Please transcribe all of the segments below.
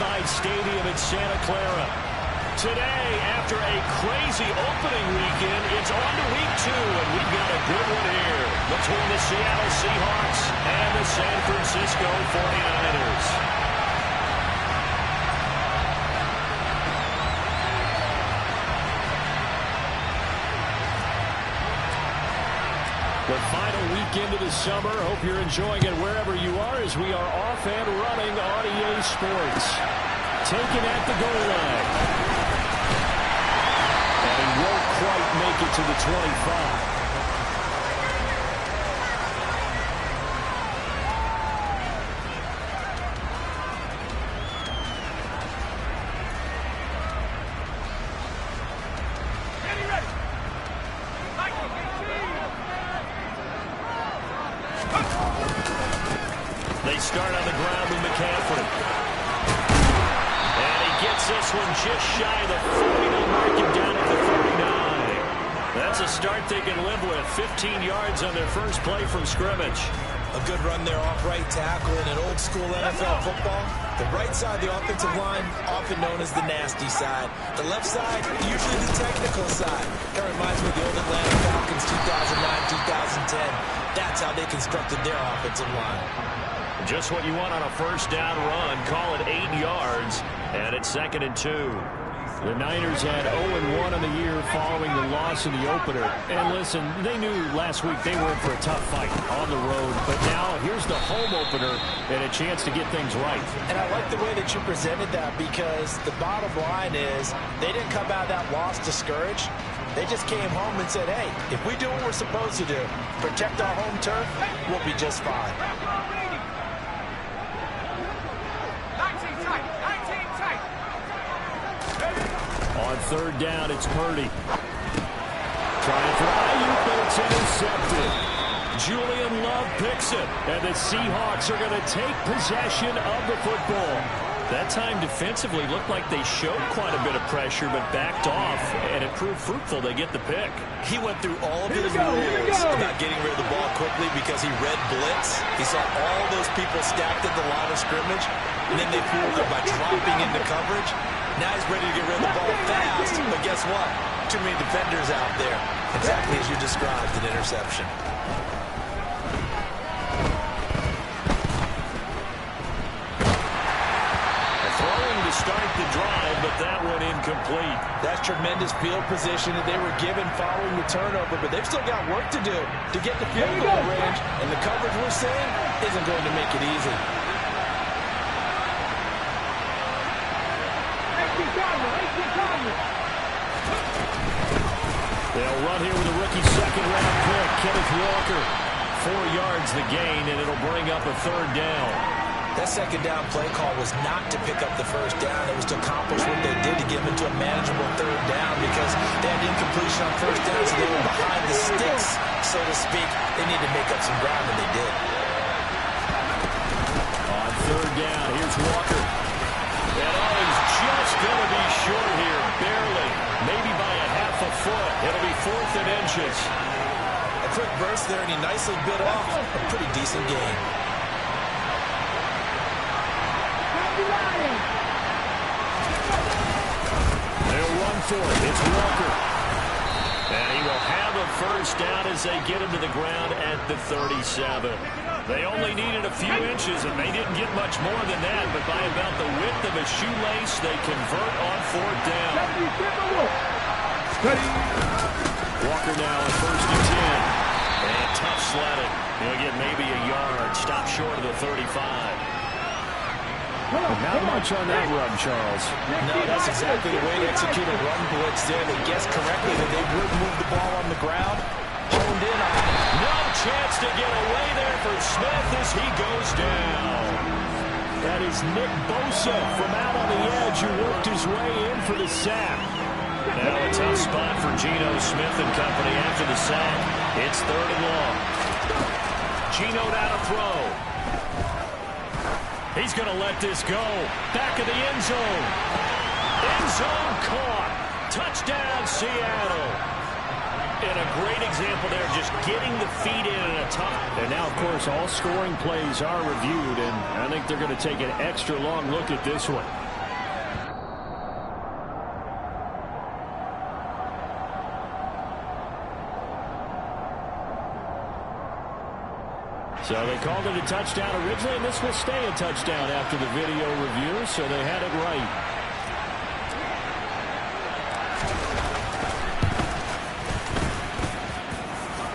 Levi Stadium in Santa Clara. Today, after a crazy opening weekend, it's on to week 2, and we've got a good one here between the Seattle Seahawks and the San Francisco 49ers. The final weekend of the summer. Hope you're enjoying it wherever you are as we are off and running on EA Sports. Taken at the goal line. And he won't quite make it to the 25. They start on the ground with McCaffrey. And he gets this one just shy of the 40. They'll mark him down at the 39. That's a start they can live with. 15 yards on their first play from scrimmage. A good run there off right tackle in an old-school NFL football. The right side of the offensive line, often known as the nasty side. The left side, usually the technical side. Kind of reminds me of the old Atlanta Falcons 2009-2010. That's how they constructed their offensive line. Just what you want on a first down run. Call it 8 yards, and it's 2nd and 2. The Niners had 0-1 on the year following the loss in the opener. And listen, they knew last week they were in for a tough fight on the road. But now here's the home opener and a chance to get things right. And I like the way that you presented that, because the bottom line is they didn't come out of that loss discouraged. They just came home and said, hey, if we do what we're supposed to do, protect our home turf, we'll be just fine. On third down, it's Purdy. Trying for Ayuk, but it's intercepted. Julian Love picks it, and the Seahawks are going to take possession of the football. That time defensively looked like they showed quite a bit of pressure, but backed off, and it proved fruitful. They get the pick. He went through all of his rules about getting rid of the ball quickly because he read blitz. He saw all those people stacked at the line of scrimmage, and then they fooled him by dropping into coverage. Now he's ready to get rid of the ball fast, but guess what? Too many defenders out there. Exactly as you described, an interception. Throwing to start the drive, but that one incomplete. That's tremendous field position that they were given following the turnover, but they've still got work to do to get the field goal range, and the coverage we're seeing isn't going to make it easy. They'll run here with a rookie second-round pick, Kenneth Walker. 4 yards the gain, and it'll bring up a third down. That second down play call was not to pick up the first down. It was to accomplish what they did to get them into a manageable third down, because they had incompletion on first down, so they were behind the sticks, so to speak. They needed to make up some ground, and they did. On third down, here's Walker. And he's just going to be short here, barely, maybe by a half a foot. It'll be 4th and inches. A quick burst there, and he nicely bit off a pretty decent gain. They'll run for it. It's Walker. And he will have a first down as they get him to the ground at the 37. They only needed a few inches, and they didn't get much more than that, but by about the width of a shoelace, they convert on 4th down. Walker now at 1st and 10. And tough sledding. He'll get maybe a yard. Stop short of the 35. Not much on that run, Charles. No, that's exactly the way to execute a run blitz there. They guessed correctly that they would move the ball on the ground. Honed in on it. No chance to get away there for Smith as he goes down. That is Nick Bosa from out on the edge who worked his way in for the sack. Now a tough spot for Geno Smith and company after the sack. It's 3rd and long. Geno now to throw. He's going to let this go. Back of the end zone. End zone caught. Touchdown, Seattle. And a great example there, just getting the feet in a tough. And now, of course, all scoring plays are reviewed, and I think they're going to take an extra long look at this one. So they called it a touchdown originally, and this will stay a touchdown after the video review, so they had it right.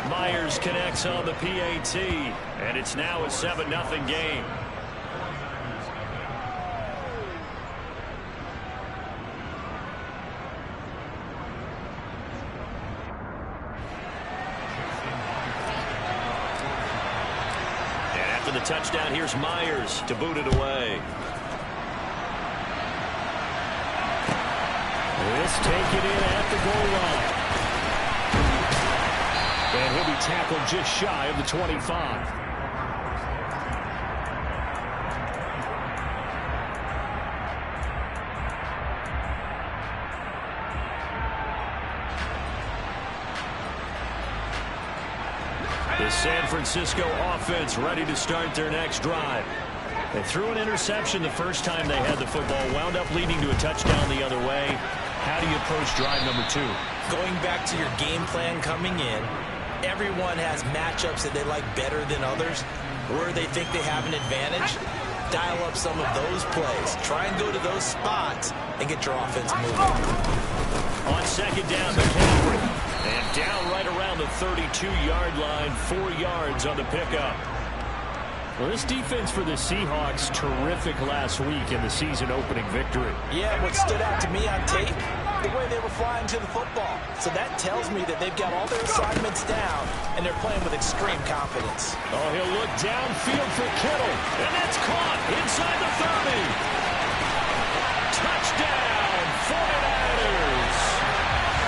Myers connects on the PAT, and it's now a 7-0 game. The touchdown, here's Myers to boot it away. This taken in at the goal line. And he'll be tackled just shy of the 25. The San Francisco offense ready to start their next drive. They threw an interception the first time they had the football, wound up leading to a touchdown the other way. How do you approach drive number 2? Going back to your game plan coming in, everyone has matchups that they like better than others. Where they think they have an advantage, dial up some of those plays. Try and go to those spots and get your offense moving. On second down, McCaffrey. And down right around the 32-yard line, 4 yards on the pickup. Well, this defense for the Seahawks, terrific last week in the season-opening victory. Yeah, what stood out to me on tape, the way they were flying to the football. So that tells me that they've got all their assignments down, and they're playing with extreme confidence. Oh, he'll look downfield for Kittle, and that's caught inside the 30. Touchdown, 49ers.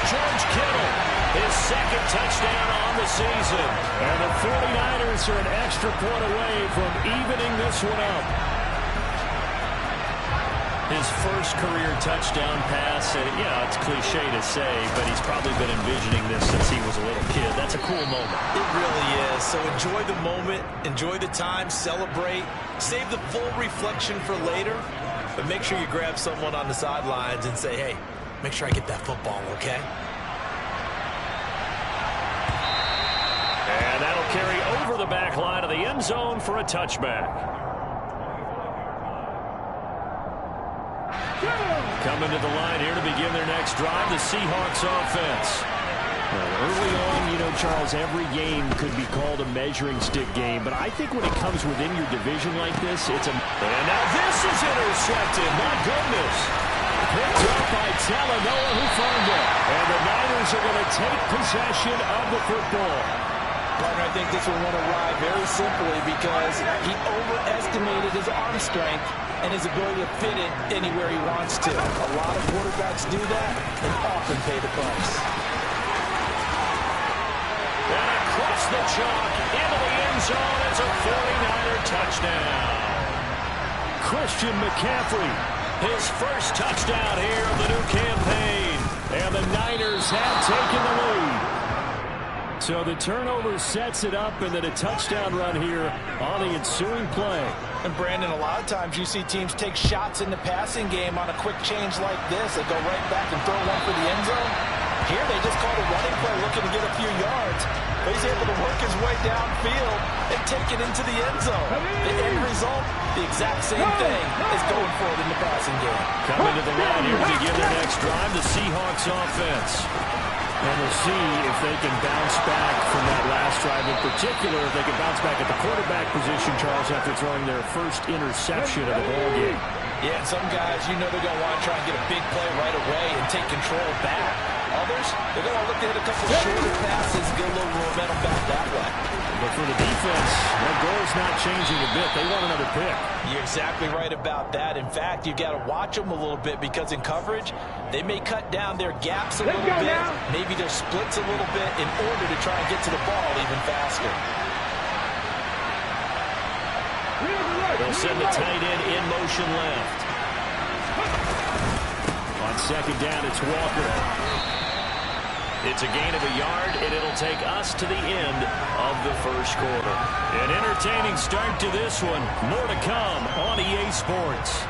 George Kittle, his second touchdown on the season. And the 49ers are an extra point away from evening this one up. His first career touchdown pass, and it's cliche to say, but he's probably been envisioning this since he was a little kid. That's a cool moment. It really is. So enjoy the moment, enjoy the time, celebrate, save the full reflection for later, but make sure you grab someone on the sidelines and say, hey, make sure I get that football, okay? And that'll carry over the back line of the end zone for a touchback. Coming to the line here to begin their next drive, the Seahawks offense. Well, early on, Charles, every game could be called a measuring stick game, but I think when it comes within your division like this, it's a... And now this is intercepted. My goodness. Picked up by Talanoa, who found it. And the Niners are going to take possession of the football. Partner, I think this one went awry very simply because he overestimated his arm strength and his ability to fit it anywhere he wants to. A lot of quarterbacks do that and often pay the price. And across the chalk into the end zone, it's a 49er touchdown. Christian McCaffrey, his first touchdown here of the new campaign. And the Niners have taken the lead. So the turnover sets it up, and then a touchdown run here on the ensuing play. And Brandon, a lot of times you see teams take shots in the passing game on a quick change like this. They go right back and throw one for the end zone. Here they just called a running play looking to get a few yards. But he's able to work his way downfield and take it into the end zone. The end result, the exact same thing as going for it in the passing game. Coming to the line here to begin their next drive, the Seahawks offense. And we'll see if they can bounce back from that last drive. In particular, if they can bounce back at the quarterback position, Charles, after throwing their first interception of the ballgame. Yeah, and some guys, they're going to want to try and get a big play right away and take control back. Others, they're going to look to hit a couple shorter passes, get a little momentum back that way. But for the defense, that goal's not changing a bit. They want another pick. You're exactly right about that. In fact, you've got to watch them a little bit because in coverage, they may cut down their gaps a little bit, maybe their splits a little bit in order to try and get to the ball even faster. They'll send the tight end in motion left. On second down, it's Walker. It's a gain of a yard, and it'll take us to the end of the first quarter. An entertaining start to this one. More to come on EA Sports.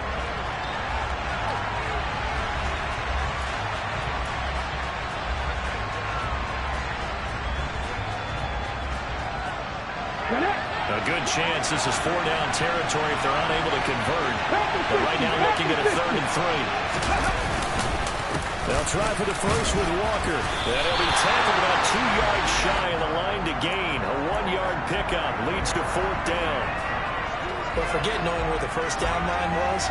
A good chance this is 4-down territory if they're unable to convert. But right now looking at a 3rd and 3. They'll try for the first with Walker. That'll be tackled about 2 yards shy of the line to gain. A 1-yard pickup leads to 4th down. But forget knowing where the first down line was.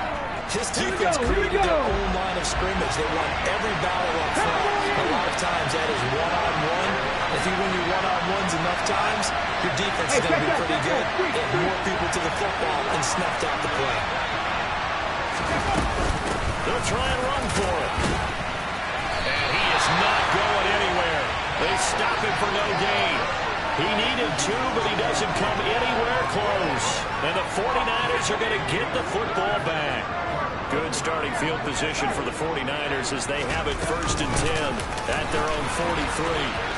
His defense created their own line of scrimmage. They won every battle up front. A lot of times that is one-on-one. If you win your one-on-ones enough times, your defense is going to be pretty good. Get more people to the football and snuffed out the play. They'll try and run for it. And he is not going anywhere. They stop him for no gain. He needed 2, but he doesn't come anywhere close. And the 49ers are going to get the football back. Good starting field position for the 49ers as they have it 1st and 10 at their own 43.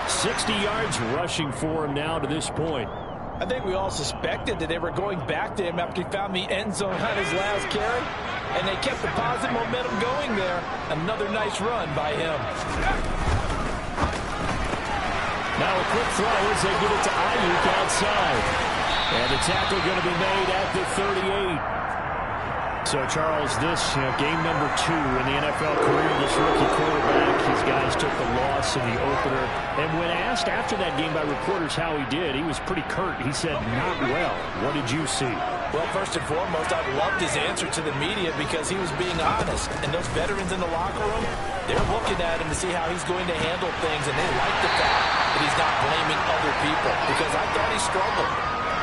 60 yards rushing for him now to this point. I think we all suspected that they were going back to him after he found the end zone on his last carry. And they kept the positive momentum going there. Another nice run by him. Now a quick throw as they get it to Ayuk outside. And the tackle going to be made at the 38. So, Charles, this game number 2 in the NFL career, this rookie quarterback, his guys took the loss in the opener. And when asked after that game by reporters how he did, he was pretty curt. He said, not well. What did you see? Well, first and foremost, I loved his answer to the media because he was being honest. And those veterans in the locker room, they're looking at him to see how he's going to handle things. And they like the fact that he's not blaming other people because I thought he struggled.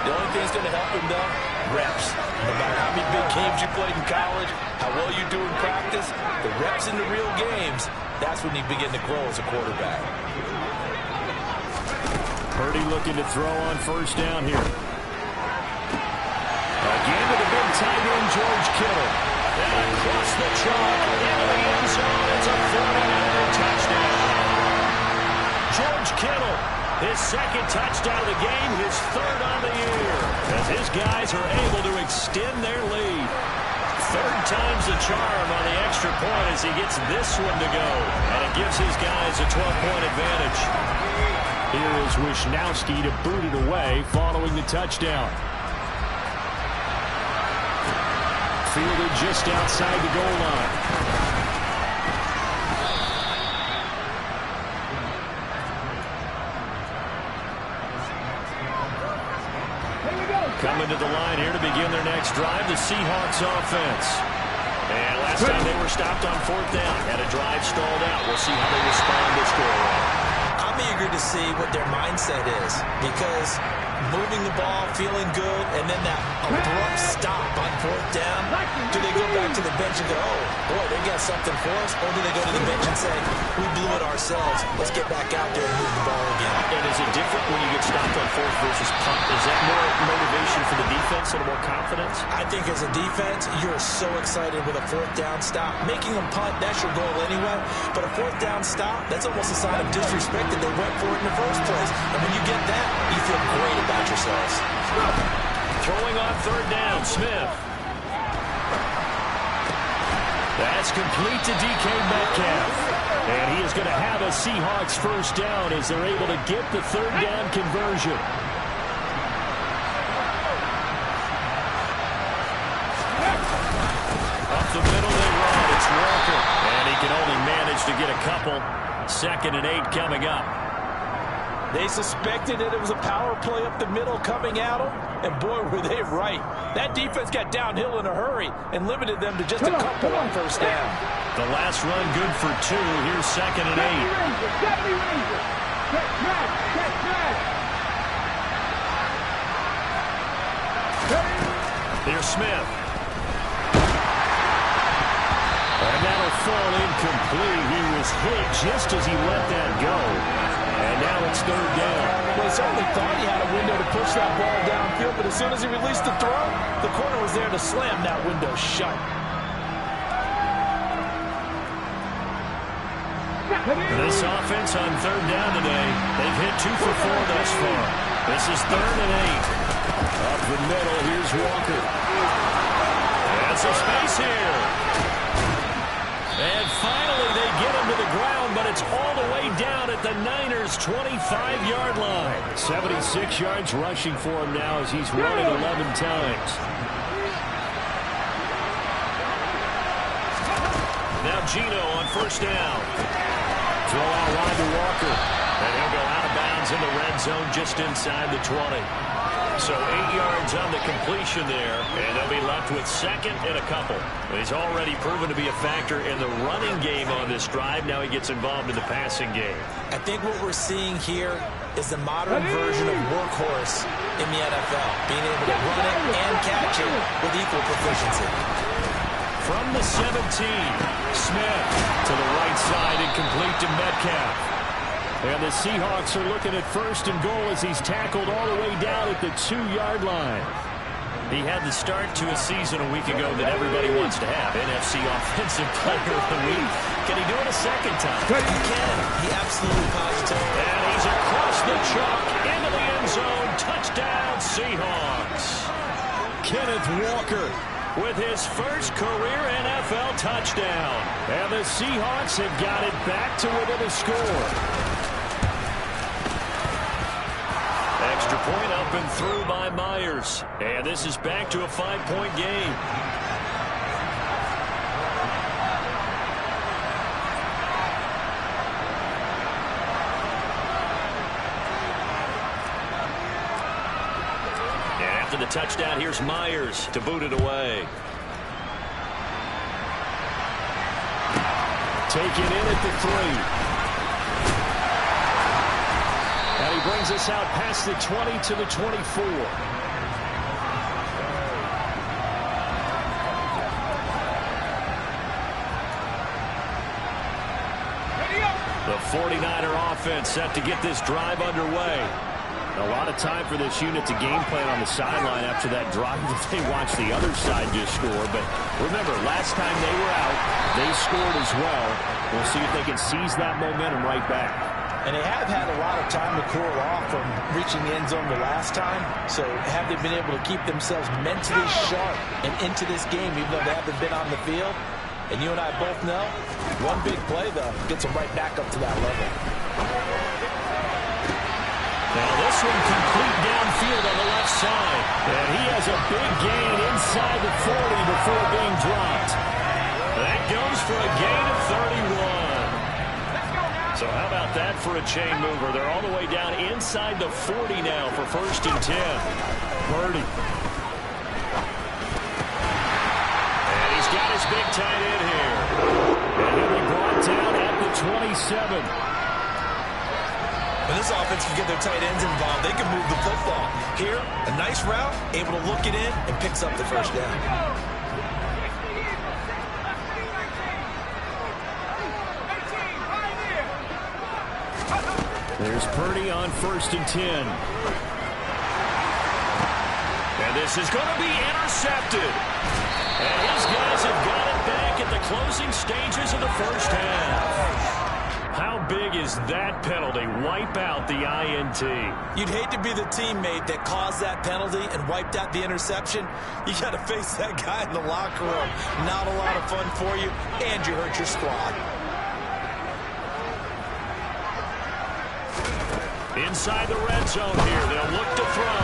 The only thing that's going to help him, though, reps. No matter how many big games you played in college, how well you do in practice, the reps in the real games, that's when you begin to grow as a quarterback. Purdy looking to throw on 1st down here. Again to the big tight end, George Kittle. And across the chalk, into the end zone, it's a 49er touchdown. George Kittle, his 2nd touchdown of the game, his 3rd on the year, as his guys are able to extend their lead. 3rd time's the charm on the extra point as he gets this one to go. And it gives his guys a 12-point advantage. Here is Wisnowski to boot it away following the touchdown. Fielded just outside the goal line. Coming to the line here to begin their next drive, the Seahawks offense. And last time they were stopped on 4th down, had a drive stalled out. We'll see how they respond this go-around. I'm eager to see what their mindset is because moving the ball, feeling good, and then that abrupt stop on 4th down, do they go back to the bench and go, oh, boy, they got something for us? Or do they go to the bench and say, we blew it ourselves, let's get back out there and move the ball again? And is it different when you get stopped on 4th versus punt? Is that more motivation for the defense, a little more confidence? I think as a defense, you're so excited with a 4th down stop. Making them punt, that's your goal anyway. But a 4th down stop, that's almost a sign of disrespect that they went for it in the first place. And when you get that, you feel great about yourselves. Throwing on 3rd down, Smith. That's complete to DK Metcalf. And he is going to have a Seahawks 1st down as they're able to get the 3rd down conversion. Up the middle they run. It's Walker. And he can only manage to get a couple. 2nd and 8 coming up. They suspected that it was a power play up the middle coming at them, and boy, were they right. That defense got downhill in a hurry and limited them to just a couple on 1st down. The last run good for 2. Here's 2nd and 8. Here's Smith. And that'll fall incomplete. He was hit just as he let that go. And now it's 3rd down. Well, he certainly thought he had a window to push that ball downfield, but as soon as he released the throw, the corner was there to slam that window shut. This offense on 3rd down today, they've hit 2 for 4 thus far. This is 3rd and 8. Up the middle, here's Walker. And some space here. And finally they get him to the ground, but offense all the way down at the Niners' 25-yard line. 76 yards rushing for him now as he's running 11 times. Now Geno on first down. Throw out wide to Walker. And he'll go out of bounds in the red zone just inside the 20. So 8 yards on the completion there, and they'll be left with second and a couple. He's already proven to be a factor in the running game on this drive. Now he gets involved in the passing game. I think what we're seeing here is the modern version of workhorse in the NFL, being able to run it and catch it with equal proficiency. From the 17, Smith to the right side, incomplete to Metcalf. And the Seahawks are looking at first and goal as he's tackled all the way down at the 2-yard line. He had the start to a season a week ago that everybody wants to have. NFC Offensive Player of the Week. Can he do it a second time? He can. He absolutely positively. And he's across the chalk into the end zone. Touchdown, Seahawks. Kenneth Walker with his first career NFL touchdown. And the Seahawks have got it back to within a score. Extra point up and through by Myers. And this is back to a 5-point game. And after the touchdown, here's Myers to boot it away. Taken in at the 3. And he brings us out past the 20 to the 24. The 49er offense set to get this drive underway. A lot of time for this unit to game plan on the sideline after that drive that they watched the other side just score. But remember, last time they were out, they scored as well. We'll see if they can seize that momentum right back. And they have had a lot of time to cool off from reaching the end zone the last time. So have they been able to keep themselves mentally sharp and into this game, even though they haven't been on the field? And you and I both know, one big play, though, gets them right back up to that level. Now this one complete downfield on the left side. And he has a big gain inside the 40 before being dropped. That goes for a gain of 31. So how about that for a chain mover? They're all the way down inside the 40 now for first and 10. Purdy. And he's got his big tight end here. And he'll be brought down at the 27. When this offense can get their tight ends involved, they can move the football. Here, a nice route, able to look it in, and picks up the first down. There's Purdy on first and 10. And this is going to be intercepted. And his guys have got it back at the closing stages of the first half. How big is that penalty? Wipe out the INT. You'd hate to be the teammate that caused that penalty and wiped out the interception. You got to face that guy in the locker room. Not a lot of fun for you, and you hurt your squad. Inside the red zone here, they'll look to throw.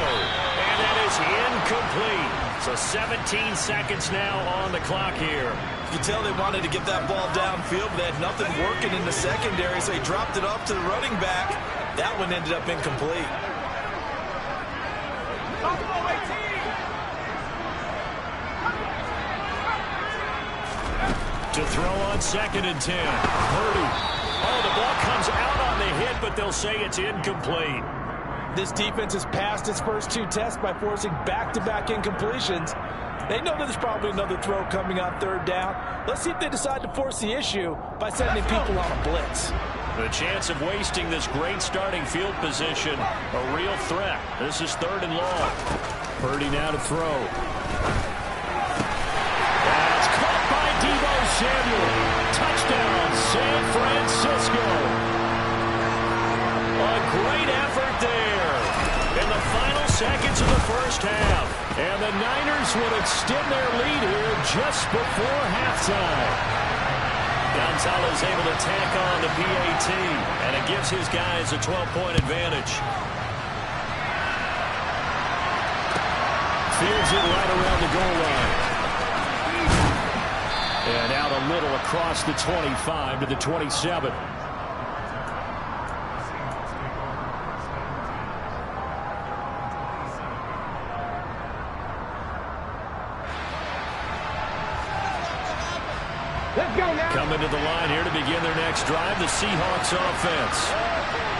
And that is incomplete. So 17 seconds now on the clock here. You can tell they wanted to get that ball downfield, but they had nothing working in the secondary, so he dropped it off to the running back. That one ended up incomplete. To throw on second and 10. Purdy. Oh, the ball comes out on the hit, but they'll say it's incomplete. This defense has passed its first 2 tests by forcing back-to-back incompletions. They know that there's probably another throw coming on third down. Let's see if they decide to force the issue by sending people on a blitz. The chance of wasting this great starting field position, a real threat. This is third and long. Purdy now to throw. That's caught by Deebo Samuel. Touchdown, San Francisco. A great effort there in the final seconds of the first half. And the Niners will extend their lead here just before halftime. Gonzalez able to tack on the PAT, and it gives his guys a 12-point advantage. Fields it right around the goal line. And out a little across the 25 to the 27. Let's go now. Coming to the line here to begin their next drive, the Seahawks offense.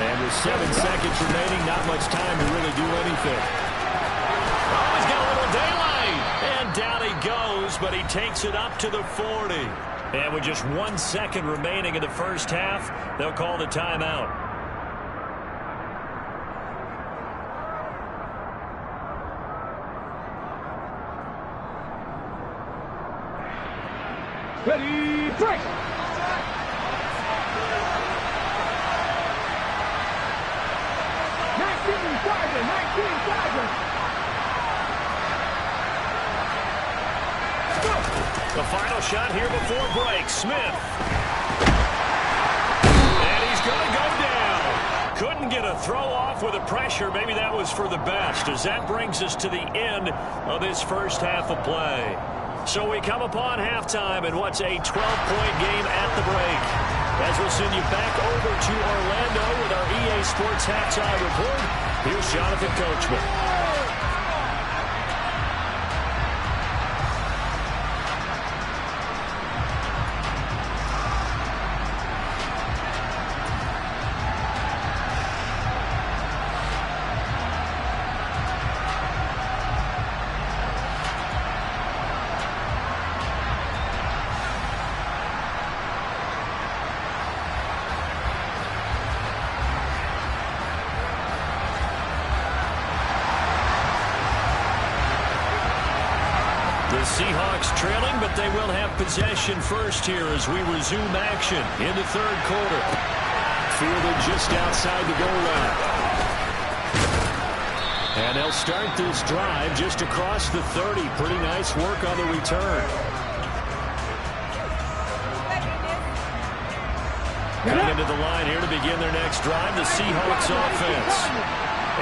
And with 7 seconds remaining, not much time to really do anything. Oh, he's got a little daylight. And down he goes, but he takes it up to the 40. And with just 1 second remaining in the first half, they'll call the timeout. Ready, break! 19,000! The final shot here before break. Smith. And he's going to go down. Couldn't get a throw off with the pressure. Maybe that was for the best, as that brings us to the end of this first half of play. So we come upon halftime in what's a 12-point game at the break. As we'll send you back over to Orlando with our EA Sports Halftime Report, here's Jonathan Coachman. The Seahawks trailing, but they will have possession first here as we resume action in the third quarter. Fielded just outside the goal line. And they'll start this drive just across the 30. Pretty nice work on the return. Coming to the line here to begin their next drive, the Seahawks offense.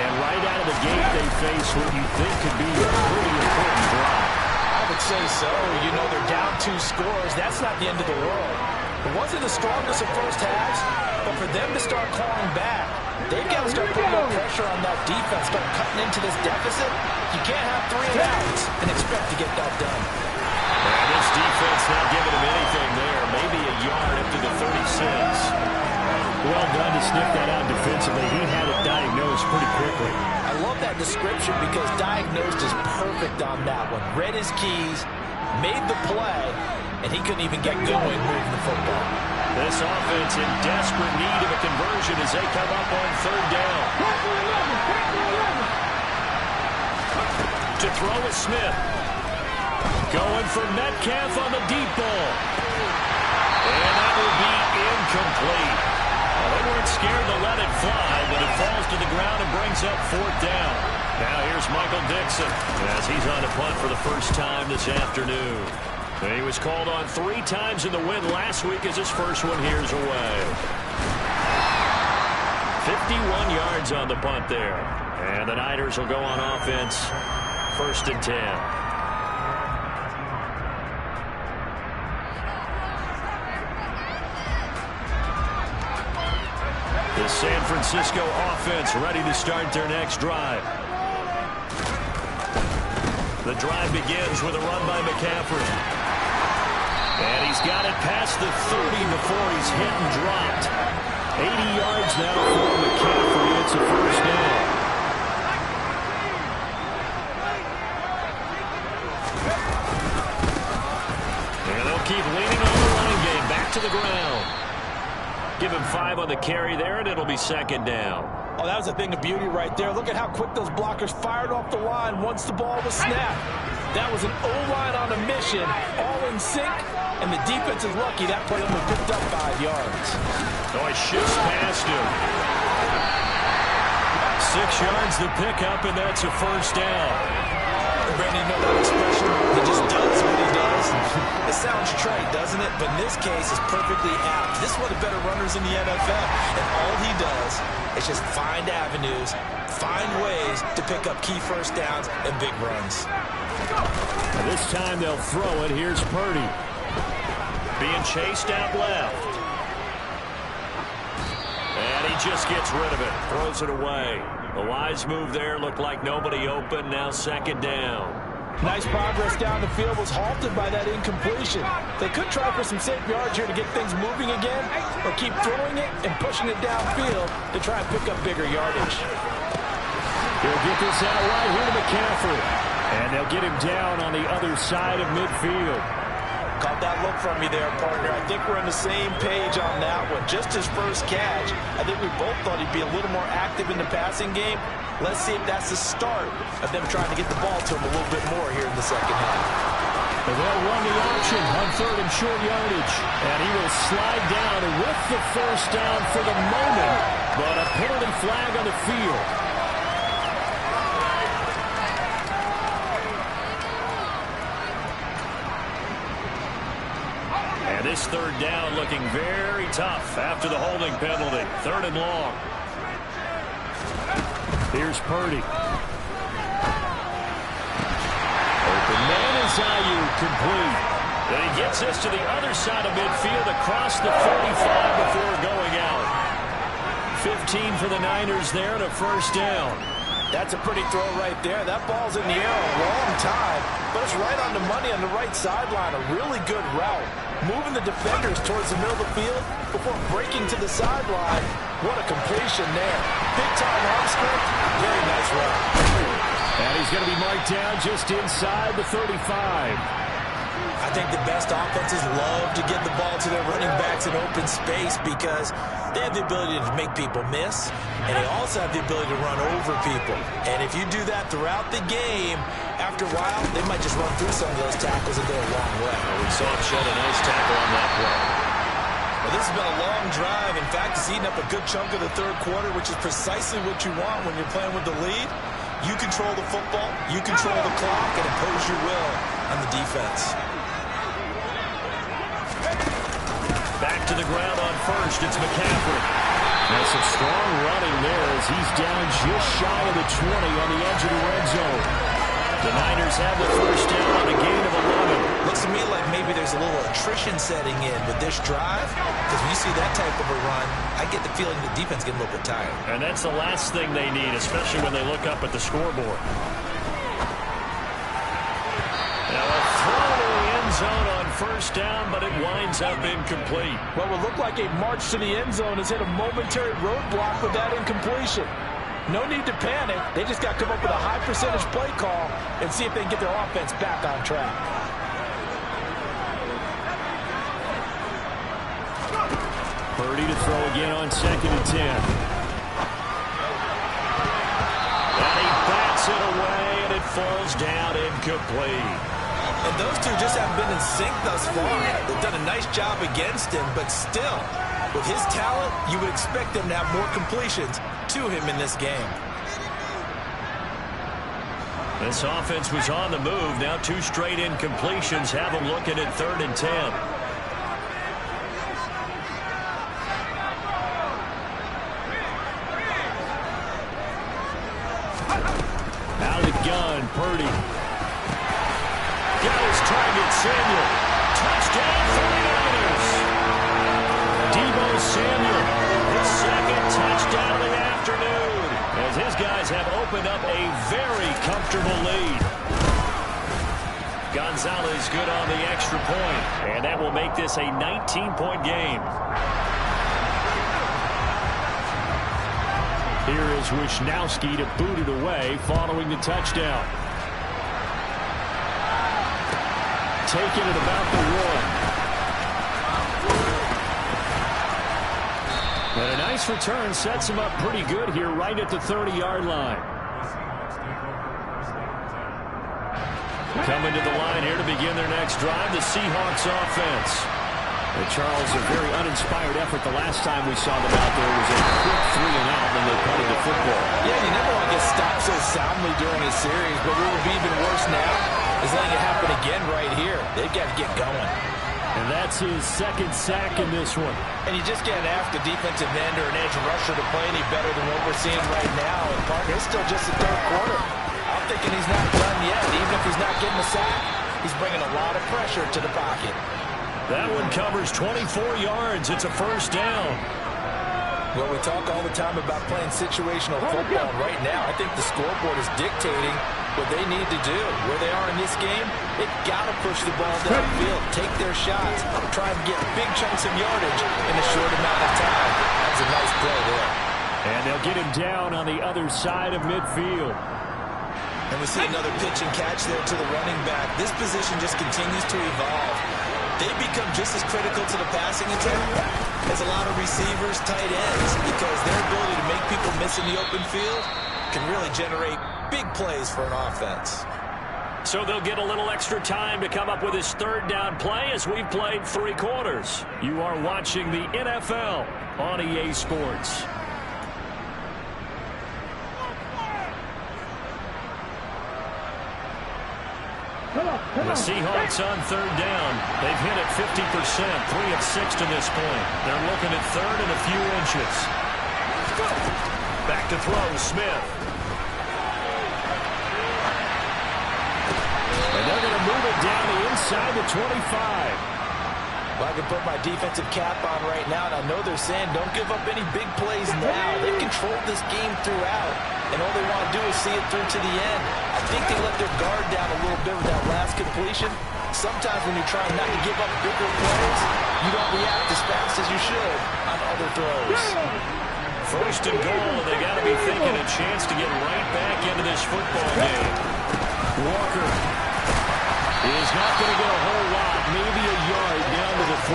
And right out of the gate, they face what you think could be a pretty important drive. I would say so. You know, they're down 2 scores. That's not the end of the world. It wasn't the strongest of first halves, but for them to start clawing back, they've got to start putting more pressure on that defense, start cutting into this deficit. You can't have 3 and outs and expect to get that done. And this defense not giving him anything there. Maybe a yard up to the 36. Well done to sniff that out defensively. He had it diagnosed pretty quickly. I love that description because diagnosed is perfect on that one. Read his keys, made the play, and he couldn't even get going moving the football. This offense in desperate need of a conversion as they come up on third down. To throw is Smith. Going for Metcalf on the deep ball. And that will be incomplete. Well, they weren't scared to let it fly, but it falls to the ground and brings up fourth down. Now here's Michael Dixon as he's on the punt for the first time this afternoon. And he was called on 3 times in the win last week as his first one here's away. 51 yards on the punt there. And the Niners will go on offense, 1st and 10. The San Francisco offense ready to start their next drive. The drive begins with a run by McCaffrey. And he's got it past the 30 before he's hit and dropped. 80 yards now for McCaffrey. It's a first down. And they'll keep leaning on the running game. Back to the ground. Give him 5 on the carry there, and it'll be 2nd down. Oh, that was a thing of beauty right there. Look at how quick those blockers fired off the line once the ball was snapped. That was an O-line on a mission, all in sync, and the defense is lucky that play only picked up 5 yards. Oh, he shifts past him. 6 yards the pickup, and that's a first down. Brandon, you know that expression? He just does what he does. It sounds trite, doesn't it? fit, but in this case, is perfectly apt. This is one of the better runners in the NFL, and all he does is just find avenues, find ways to pick up key first downs and big runs. This time they'll throw it. Here's Purdy. Being chased out left. And he just gets rid of it. Throws it away. The wise move there. Looked like nobody open. Now second down. Nice progress down the field, was halted by that incompletion. They could try for some safe yards here to get things moving again, or keep throwing it and pushing it downfield to try and pick up bigger yardage. He'll get this out right here to McCaffrey. And they'll get him down on the other side of midfield. Caught that look from me there, partner. I think we're on the same page on that one. Just his first catch, I think we both thought he'd be a little more active in the passing game. Let's see if that's the start of them trying to get the ball to him a little bit more here in the second half. And they'll run the option on third and short yardage. And he will slide down with the first down for the moment. But a penalty flag on the field. And this third down looking very tough after the holding penalty. Third and long. Here's Purdy. Open man is Ayuk, complete. Then he gets this to the other side of midfield across the 45 before going out. 15 for the Niners there and a first down. That's a pretty throw right there. That ball's in the air a long time, but it's right on the money on the right sideline. A really good route. Moving the defenders towards the middle of the field before breaking to the sideline. What a completion there. Big-time arm strength. Very nice route. And he's going to be marked down just inside the 35. I think the best offenses love to get the ball to their running backs in open space because they have the ability to make people miss, and they also have the ability to run over people. And if you do that throughout the game, after a while, they might just run through some of those tackles and go a long way. We saw him shed a nice tackle on that play. Well, this has been a long drive. In fact, it's eaten up a good chunk of the third quarter, which is precisely what you want when you're playing with the lead. You control the football, you control the clock, and impose your will on the defense. Back to the ground on first. It's McCaffrey. Now some strong running there as he's down just shy of the 20 on the edge of the red zone. The Niners have the first down on a gain of 11. Looks to me like maybe there's a little attrition setting in with this drive, because when you see that type of a run, I get the feeling the defense getting a little bit tired. And that's the last thing they need, especially when they look up at the scoreboard. Now a throw to the end zone on first down, but it winds up incomplete. What would look like a march to the end zone has hit a momentary roadblock with that incompletion. No need to panic. They just got to come up with a high percentage play call and see if they can get their offense back on track. Purdy to throw again on second and 10. And he bats it away, and it falls down incomplete. And those two just haven't been in sync thus far. They've done a nice job against him, but still, with his talent, you would expect them to have more completions to him in this game. This offense was on the move. Now two straight incompletions have them looking at third and 10. Out of the gun, Purdy. Got his target, Samuel. Touchdown, 49ers. Deebo Samuel, his second touchdown of the afternoon, as his guys have opened up a very comfortable lead. Gonzalez good on the extra point, and that will make this a 19-point game. Here is Wisnowski to boot it away following the touchdown. Taking it about the 1. And a nice return sets him up pretty good here right at the 30-yard line. Coming to the line here to begin their next drive, the Seahawks offense. And Charles, a very uninspired effort the last time we saw them out there was a quick 3 and out when they punted the football. Yeah, you never want to get stopped so soundly during a series, but what will be even worse now is letting it happen again right here. They've got to get going. And that's his second sack in this one. And you just can't ask a defensive end or an edge rusher to play any better than what we're seeing right now. And Parker, it's still just the third quarter. I'm thinking he's not done yet. Even if he's not getting a sack, he's bringing a lot of pressure to the pocket. That one covers 24 yards. It's a first down. Well, we talk all the time about playing situational football. Right now, I think the scoreboard is dictating what they need to do. Where they are in this game, they've got to push the ball downfield, take their shots, try and get big chunks of yardage in a short amount of time. That's a nice play there. And they'll get him down on the other side of midfield. And we see another pitch and catch there to the running back. This position just continues to evolve. They become just as critical to the passing attack as a lot of receivers, tight ends, because their ability to make people miss in the open field can really generate big plays for an offense. So they'll get a little extra time to come up with his third down play as we've played 3 quarters. You are watching the NFL on EA Sports. The Seahawks on third down. They've hit it 50%, 3 of 6 to this point. They're looking at third and a few inches. Back to throw, Smith. And they're going to move it down the inside the 25. Well, I can put my defensive cap on right now, and I know they're saying don't give up any big plays now. They've controlled this game throughout, and all they want to do is see it through to the end. I think they let their guard down a little bit with that last completion. Sometimes when you're trying not to give up bigger plays, you don't react as fast as you should on other throws. First and goal, they got to be thinking a chance to get right back into this football game. Walker is not going to get a whole lot, maybe a yard down to the 3.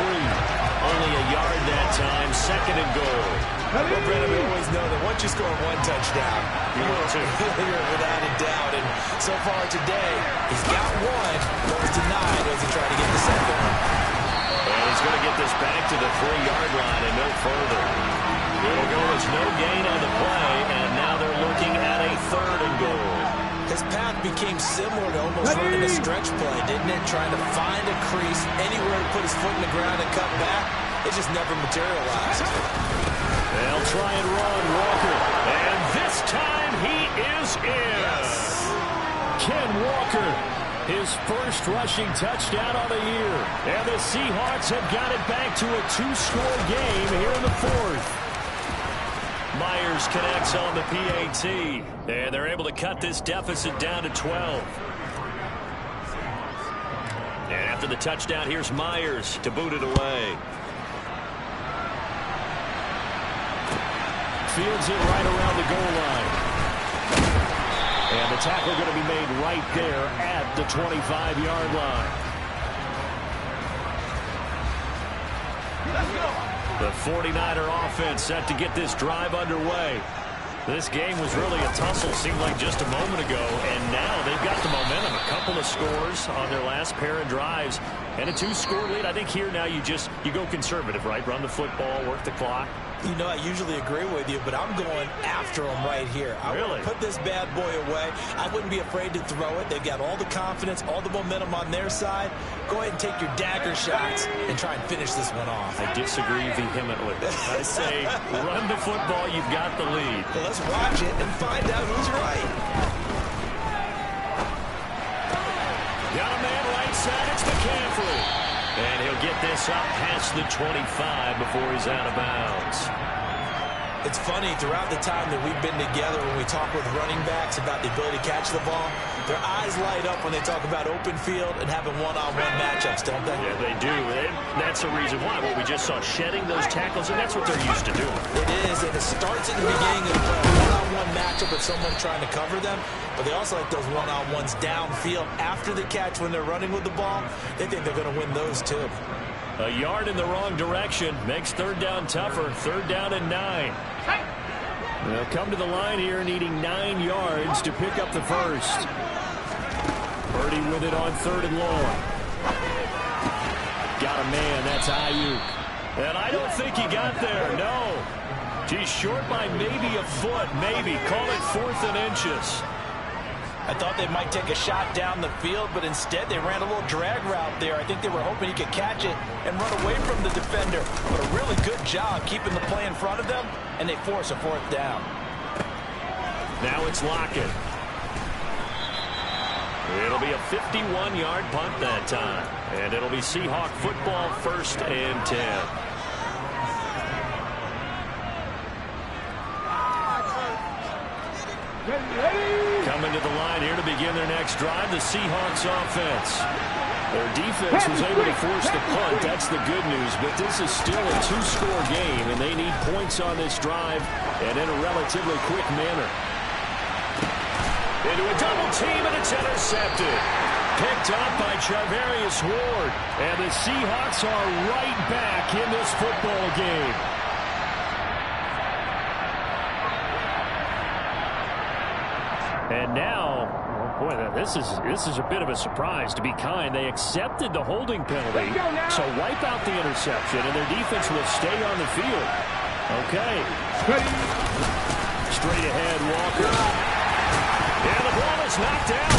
Only a yard that time, second and goal. Well, Brandon, we always know that once you score 1 touchdown, you will failure without a doubt. And so far today, he's got 1, but was denied as he tried to get the second one. And he's going to get this back to the 3-yard line and no further. It'll go as no gain on the play, and now they're looking at a third and goal. His path became similar to almost running a stretch play, didn't it? Trying to find a crease, anywhere to put his foot in the ground and cut back. It just never materialized. They'll try and run Walker. And this time he is in. Yes. Ken Walker, his first rushing touchdown of the year. And the Seahawks have got it back to a 2-score game here in the 4th. Myers connects on the PAT, and they're able to cut this deficit down to 12. And after the touchdown, here's Myers to boot it away. Fields it right around the goal line. And the tackle going to be made right there at the 25-yard line. The 49er offense set to get this drive underway. This game was really a tussle, seemed like just a moment ago, and now they've got the momentum. A couple of scores on their last pair of drives, and a 2-score lead. I think here now you go conservative, right? Run the football, work the clock. You know, I usually agree with you, but I'm going after him right here. I really want to put this bad boy away. I wouldn't be afraid to throw it. They've got all the confidence, all the momentum on their side. Go ahead and take your dagger shots and try and finish this one off. I disagree vehemently. I say run the football. You've got the lead. Well, let's watch it and find out who's right. Got a man right side. It's McCaffrey. And he'll get this up past the 25 before he's out of bounds. It's funny, throughout the time that we've been together, when we talk with running backs about the ability to catch the ball, their eyes light up when they talk about open field and having one-on-one matchups, don't they? Yeah, they do. That's the reason why. Well, we just saw shedding those tackles, and that's what they're used to doing. It is, and it starts at the beginning of the one-on-one matchup with someone trying to cover them, but they also like those one-on-ones downfield after the catch when they're running with the ball. They think they're going to win those, too. A yard in the wrong direction makes third down tougher. Third down and 9. They'll come to the line here needing 9 yards to pick up the first. Purdy with it on third and long. Got a man. That's Ayuk. And I don't think he got there. No. He's short by maybe a foot. Maybe. Call it 4th and inches. I thought they might take a shot down the field, but instead they ran a little drag route there. I think they were hoping he could catch it and run away from the defender. But a really good job keeping the play in front of them, and they force a 4th down. Now it's Lockett. It'll be a 51-yard punt that time. And it'll be Seahawk football, 1st and 10. Coming to the line here to begin their next drive, the Seahawks offense. Their defense was able to force the punt. That's the good news. But this is still a 2-score game, and they need points on this drive and in a relatively quick manner. Into a double team, and it's intercepted. Picked up by Charvarius Ward. And the Seahawks are right back in this football game. And now, oh boy, this is a bit of a surprise. To be kind, they accepted the holding penalty, so wipe out the interception, and their defense will stay on the field. Okay. Straight ahead, Walker. And the ball is knocked out.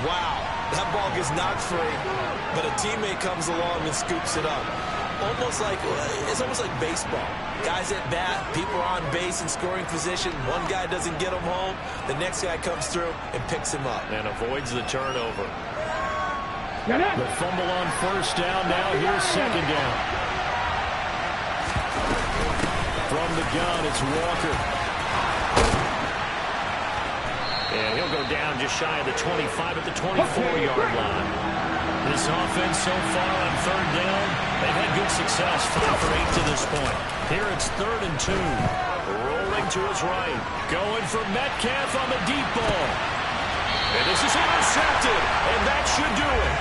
Wow, that ball gets knocked free, but a teammate comes along and scoops it up. It's almost like baseball. Guys at bat, people are on base in scoring position. One guy doesn't get him home. The next guy comes through and picks him up. And avoids the turnover. The fumble on 1st down. Now here's 2nd down. From the gun, it's Walker. And he'll go down just shy of the 25 at the 24-yard line. This offense so far on 3rd down, they've had good success, 5 for 8 to this point. Here it's 3rd and 2. Rolling to his right. Going for Metcalf on the deep ball. And this is intercepted, and that should do it.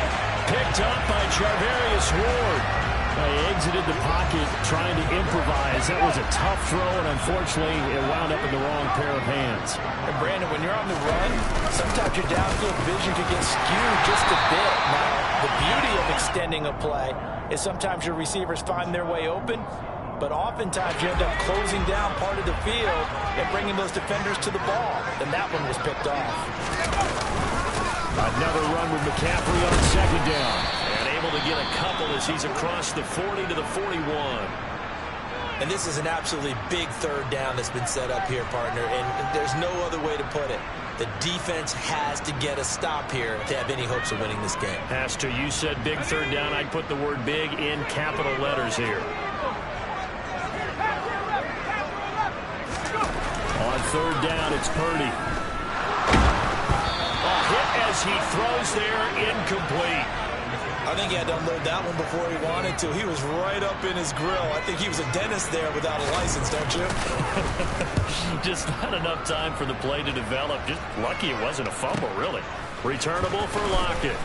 Picked up by Charvarius Ward. They exited the pocket trying to improvise. That was a tough throw, and unfortunately, it wound up in the wrong pair of hands. And Brandon, when you're on the run, sometimes your downfield vision could get skewed just a bit. Now, the beauty of extending a play is sometimes your receivers find their way open, but oftentimes you end up closing down part of the field and bringing those defenders to the ball. And that one was picked off. Another run with McCaffrey on 2nd down. Able to get a couple as he's across the 40 to the 41. And this is an absolutely big 3rd down that's been set up here, partner, and there's no other way to put it. The defense has to get a stop here to have any hopes of winning this game. Has to. You said big 3rd down. I'd put the word big in capital letters here. On 3rd down, it's Purdy. A hit as he throws there, incomplete. I think he had to unload that one before he wanted to. He was right up in his grill. I think he was a dentist there without a license, don't you? Just not enough time for the play to develop. Just lucky it wasn't a fumble, really. Returnable for Lockett.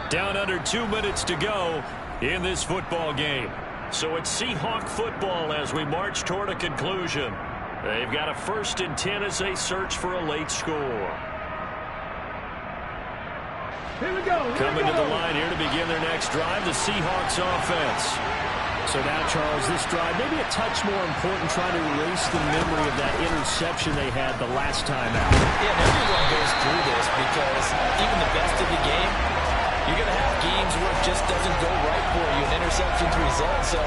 Down under 2 minutes to go in this football game. So it's Seahawk football as we march toward a conclusion. They've got a 1st and 10 as they search for a late score. Here we go. Coming to the line here to begin their next drive, the Seahawks offense. So now, Charles, this drive maybe a touch more important, trying to erase the memory of that interception they had the last time out. Yeah, and everyone goes through this because even the best of the game, you're going to have games where it just doesn't go right for you, and interceptions result. So,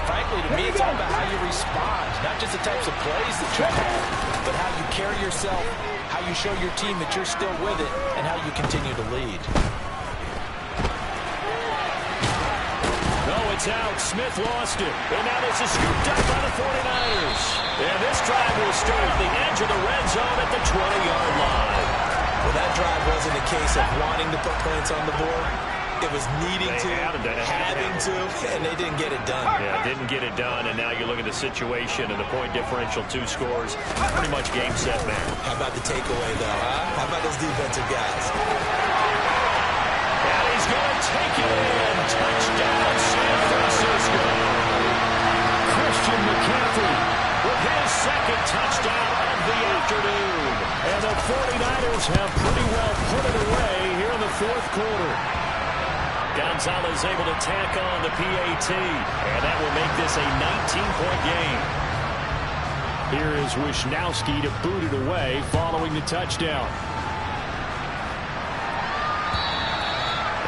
frankly, to me, it's all about how you respond, not just the types of plays that you have, but how you carry yourself, how you show your team that you're still with it, and how you continue to lead. No, it's out. Smith lost it. And now this is scooped up by the 49ers. And this drive will start at the edge of the red zone at the 20-yard line. Well, that drive wasn't a case of wanting to put points on the board. It was needing to, having to, and they didn't get it done. Yeah, didn't get it done, and now you look at the situation and the point differential, 2 scores, pretty much game, set, man. How about the takeaway, though, huh? How about those defensive guys? And he's going to take it in. Touchdown, San Francisco. Christian McCaffrey with his 2nd touchdown of the afternoon. And the 49ers have pretty well put it away here in the 4th quarter. Gonzalez able to tack on the PAT, and that will make this a 19-point game. Here is Wisnowski to boot it away following the touchdown.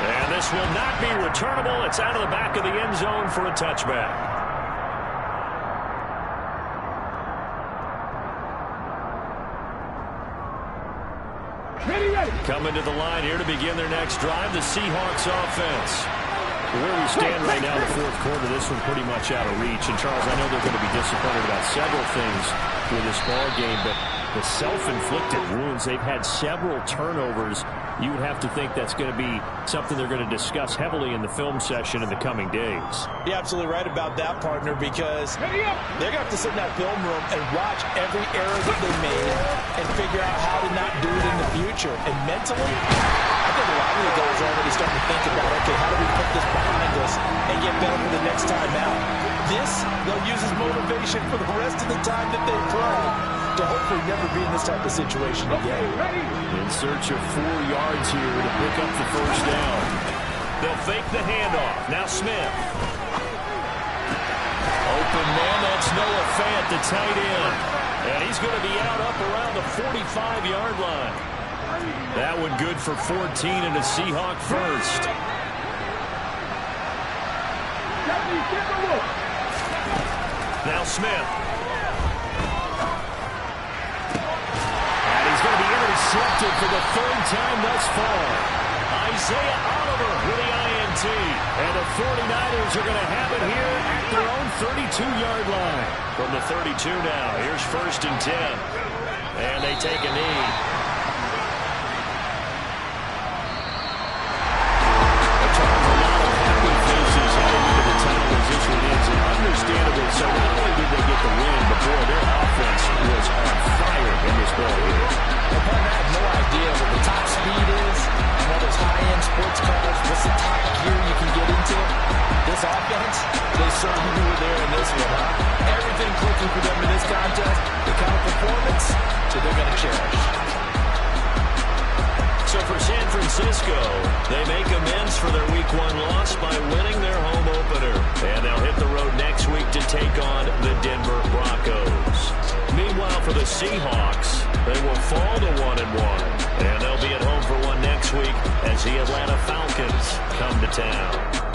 And this will not be returnable. It's out of the back of the end zone for a touchback. Coming to the line here to begin their next drive, the Seahawks offense. Where we stand right now in the fourth quarter, this one pretty much out of reach. And, Charles, I know they're going to be disappointed about several things with this ball game, but the self-inflicted wounds, they've had several turnovers. You would have to think that's going to be something they're going to discuss heavily in the film session in the coming days. You're absolutely right about that, partner, because they're going to have to sit in that film room and watch every error that they made and figure out how to not do it in the future. And mentally, I think a lot of the guys are already starting to think about, okay, how do we put this behind us and get better for the next time out? This, they'll use as motivation for the rest of the time that they play to hopefully never be in this type of situation again. In search of 4 yards here to pick up the first down. They'll fake the handoff. Now Smith. Open man, that's Noah Fant, the tight end. And he's going to be out up around the 45-yard line. That one good for 14 and a Seahawk first. Now Smith. And he's going to be intercepted for the third time thus far. Isaiah Oliver with the INT. And the 49ers are going to have it here at their own 32-yard line. From the 32 now, here's 1st and 10. And they take a knee. Understandable, so not only did they get the win, but boy, their offense was on fire in this ball game. I have no idea what the top speed is and all those high-end sports cars. What's the top gear you can get into? This offense, they certainly were there in this one, huh? Everything clicking for them in this contest, the kind of performance that they're going to cherish. So for San Francisco, they make amends for their Week 1 loss by winning their home opener. And they'll hit the road next week to take on the Denver Broncos. Meanwhile, for the Seahawks, they will fall to 1-1. And they'll be at home for one next week as the Atlanta Falcons come to town.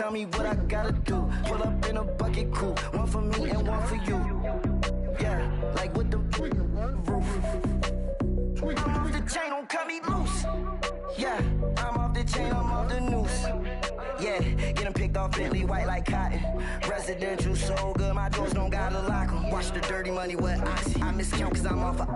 Tell me what I gotta do. Pull up in a bucket crew. One for me and one for you. Yeah, like with the roof. I'm off the chain, don't cut me loose. Yeah, I'm off the chain, I'm off the noose. Yeah, getting picked off Bentley white like cotton. Residential so good, my doors don't gotta lock them. Watch the dirty money with oxy. I miscount cause I'm off a...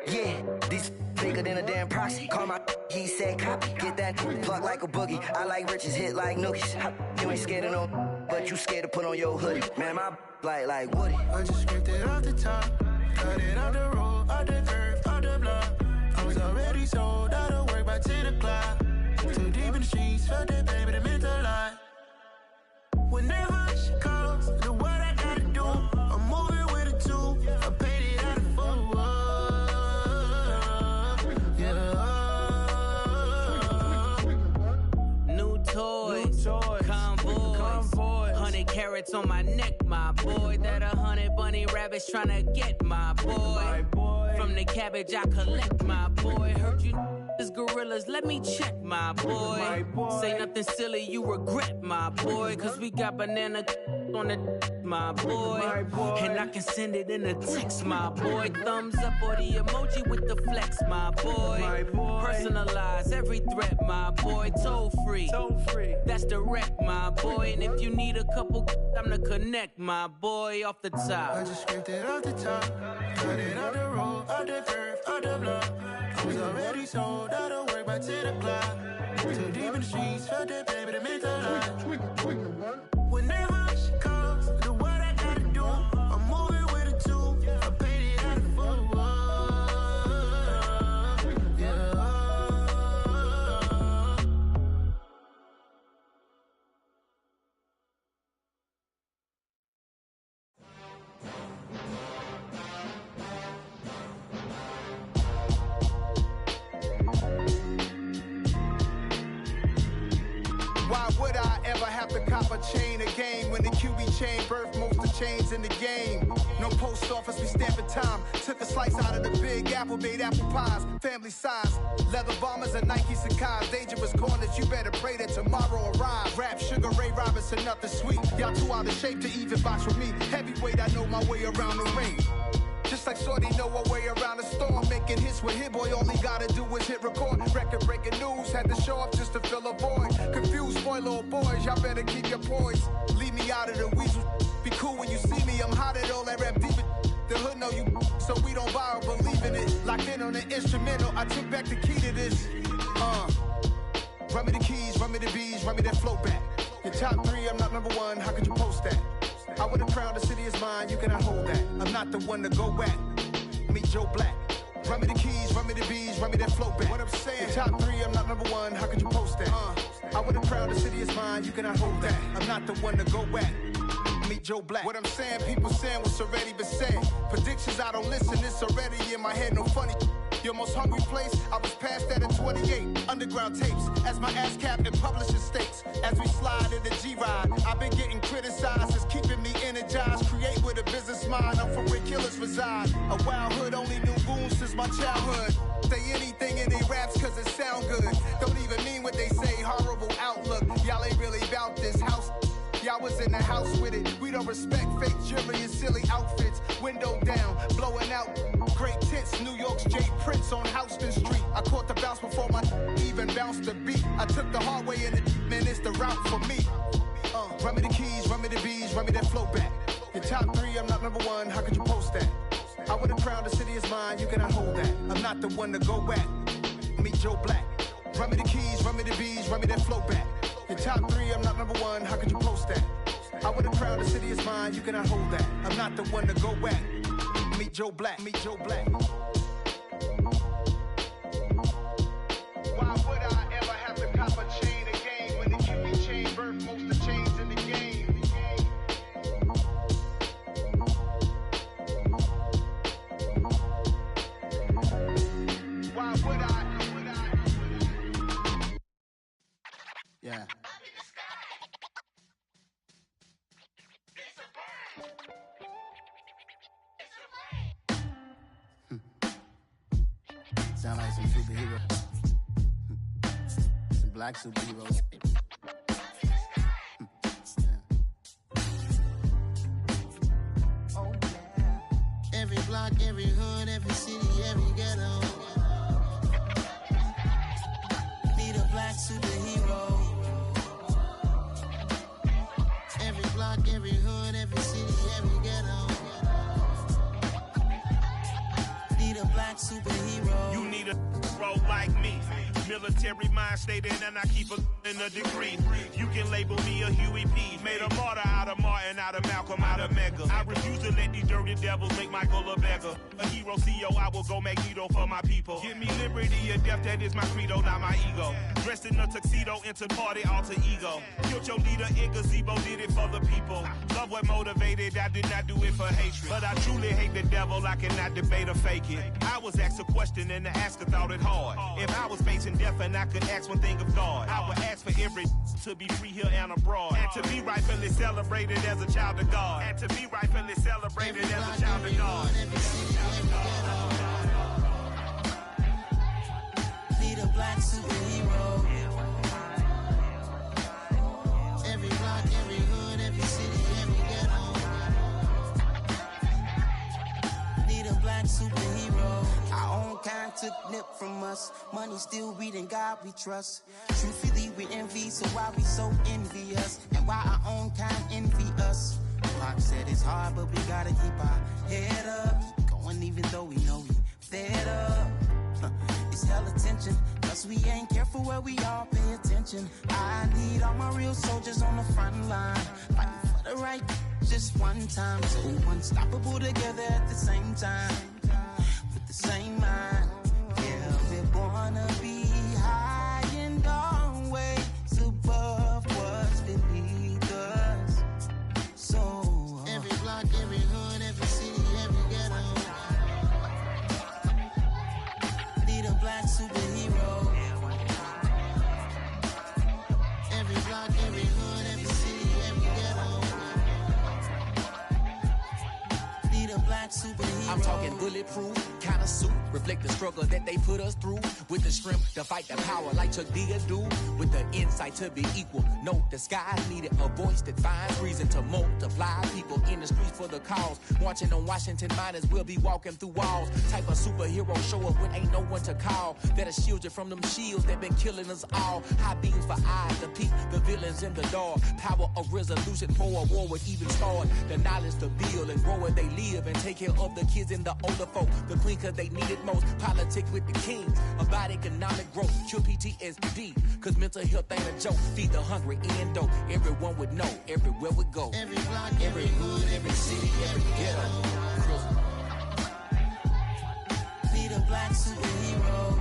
Yeah, these bigger than a damn proxy. Call my he said copy. Get that plug like a boogie. I like riches, hit like nookies. You ain't scared of no, but you scared to put on your hoodie. Man, my like Woody. I just scraped it off the top. Cut it out the road, out the curve, out the block. I was already sold out of work by 10 o'clock. Too deep in the streets, felt that baby, that meant a lot. Whenever she calls, do what I gotta do. I'm moving with a two. I paid it out of full. Yeah. New toys, convoys, 100 carats on my neck, my boy. That 100 bunny rabbits tryna get my boy. From the cabbage I collect, my boy. Heard you is gorillas, let me check, my boy. Say nothing silly, you regret, my boy. Cause we got banana on the my boy. And I can send it in a text, my boy. Thumbs up or the emoji with the flex, my boy. Personalize every threat, my boy. Toll free, that's direct, my boy. And if you need a couple, I'm to connect, my boy, off the top. I just scraped it off the top. Cut it out the road, out the curve, out the block. I was already sold out of work by 10 o'clock. Too deep in the streets, felt that baby, that meant a lot. Whenever she calls, do what I gotta do. I'm moving with a two. I paid it out of full. Yeah. Why would I ever have to cop a chain again when the QB chain birthed most of chains in the game? No post office, we stamping time. Took a slice out of the big apple, made apple pies, family size. Leather bombers and Nike Sacai's. Dangerous corners, you better pray that tomorrow arrives. Rap, Sugar Ray Robinson, nothing sweet. Y'all too out of shape to even box with me. Heavyweight, I know my way around the ring. Just like Shorty know her way around the storm. Making hits with Hit Boy, all he gotta do is hit record. Record breaking news, had to show up just to fill a void. Confused, spoiled little boys, y'all better keep your poise. Leave me out of the weasel. Be cool when you see me, I'm hot at all that rap deep. The hood know you, so we don't borrow, believe in it. Locked in on the instrumental, I took back the key to this. Run me the keys, run me the bees, run me that flow back. Your top three, I'm not number one, how could you post that? I would've crowned the city is mine, you cannot hold that. I'm not the one to go back. Meet Joe Black. Run me the keys, run me the bees, run me that flow back. What I'm saying, your top three, I'm not number one, how could you post that? I would've crowned the city is mine, you cannot hold that. I'm not the one to go back. Meet Joe Black. What I'm saying, people saying what's already been said. Predictions, I don't listen, it's already in my head, no funny. Your most hungry place, I was past that at 28. Underground tapes, as my ass capped in publishing states. As we slide in the G-Ride, I've been getting criticized, it's keeping me energized. Create with a business mind, I'm from where killers reside. A wild hood, only knew goons since my childhood. Say anything in they raps cause it sound good. Don't even mean what they say, horrible outlook. Y'all ain't really about this house. Y'all was in the house with it. We don't respect fake jewelry and silly outfits. Window down, blowing out great tits. New York's Jay Prince on Houston Street. I caught the bounce before my even bounced the beat. I took the hard way in it, man, it's the route for me. Run me the keys, run me the bees, run me that flow back. Your top three, I'm not number one, how could you post that? I would've crowned the city is mine, you cannot hold that. I'm not the one to go back. Meet Joe Black. Run me the keys, run me the bees, run me that flow back. Your top three, I'm not number one, how could you post that? I would've crowned the city is mine, you cannot hold that. I'm not the one to go back. Meet Joe Black, meet Joe Black. Why would I ever have to cop a chain again when the QB chain birthed most of chains in the game? Why would I? Yeah. Sound like some superheroes. Some black superheroes. Every block, every hood, every city, every ghetto. Need a black superhero. Every block, every hood, every city, every ghetto. Need a black superhero. You need a bro like me. Military mind stated, and I keep in a degree. You can label me a Huey P. Made a martyr out of Martin, out of Malcolm, out of Mega. I refuse to let these dirty devils make Michael a beggar. A hero CEO, I will go Magneto for my people. Give me liberty or death, that is my credo, not my ego. Dressed in a tuxedo, into party, alter ego. Killed your leader in gazebo, did it for the people. Love what motivated, I did not do it for hatred. But I truly hate the devil, I cannot debate or fake it. I was asked a question and the asker thought it hard. If I was facing death and I could ask one thing of God, I would ask for every to be free here and abroad, and to be rightfully celebrated as a child of God, and to be rightfully celebrated as a child of God. Need a black superhero. Every block, every hood, every city, every ghetto. Need a black superhero. Our own kind took nip from us. Money still reading God we trust. Truthfully we envy, so why we so envious? And why our own kind envy us? Block said it's hard, but we gotta keep our head up. Going even though we know we fed up. It's hell attention, cause we ain't careful where we all pay attention. I need all my real soldiers on the front line, fighting for the right just one time. So unstoppable together at the same time, with the same mind. Yeah, we're gonna be high and always above what's beneath us. So every block, every hood, every city, every ghetto. Need a black superhero. Every block, every hood, every city, every ghetto. Need a black superhero. I'm talking bulletproof, kind of suit, reflect the struggle that they put us through. With the strength to fight the power like Chuck D do. With the insight to be equal. No, the sky needed a voice that finds reason to multiply. People in the streets for the cause. Marching on Washington, might as well be walking through walls. Type of superhero show up when ain't no one to call. That'll shield you from them shields that been killing us all. High beams for eyes to peek the villains in the dark. Power of resolution for a war would even start. The knowledge to build and grow where they live and take care of the kids and the older folk. The queen cause they need it most. Politics with the kings. About economic growth. Cure PTSD. Cause mental health ain't a joke. Feed the hungry and dope. Everyone would know. Everywhere we go. Every block, every hood, every city, every ghetto. Need a black superhero.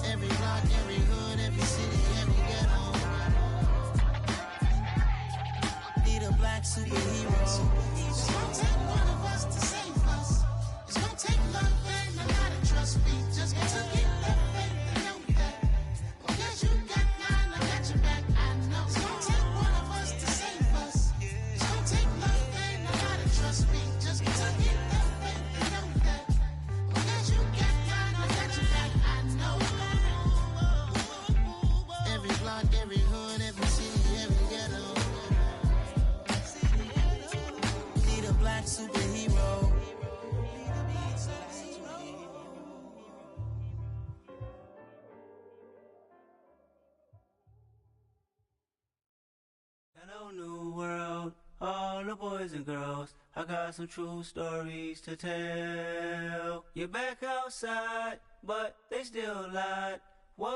Every block, every hood, every city, every ghetto. Need a black superhero. It's gonna take one of us to save us. It's gonna take love and a lot of trust. We just got to get that faith and know that. Well, guess you got mine, I got your back, I know. It's gonna take one of us to save us. It's gonna take love and a lot of trust. We just got to get that faith and know that. Well, guess you got mine, I got your back, I know. Every block, every hood, every city, every ghetto. Need a black superhero. Hello, new world, all the boys and girls. I got some true stories to tell. You're back outside, but they still lied. Whoa,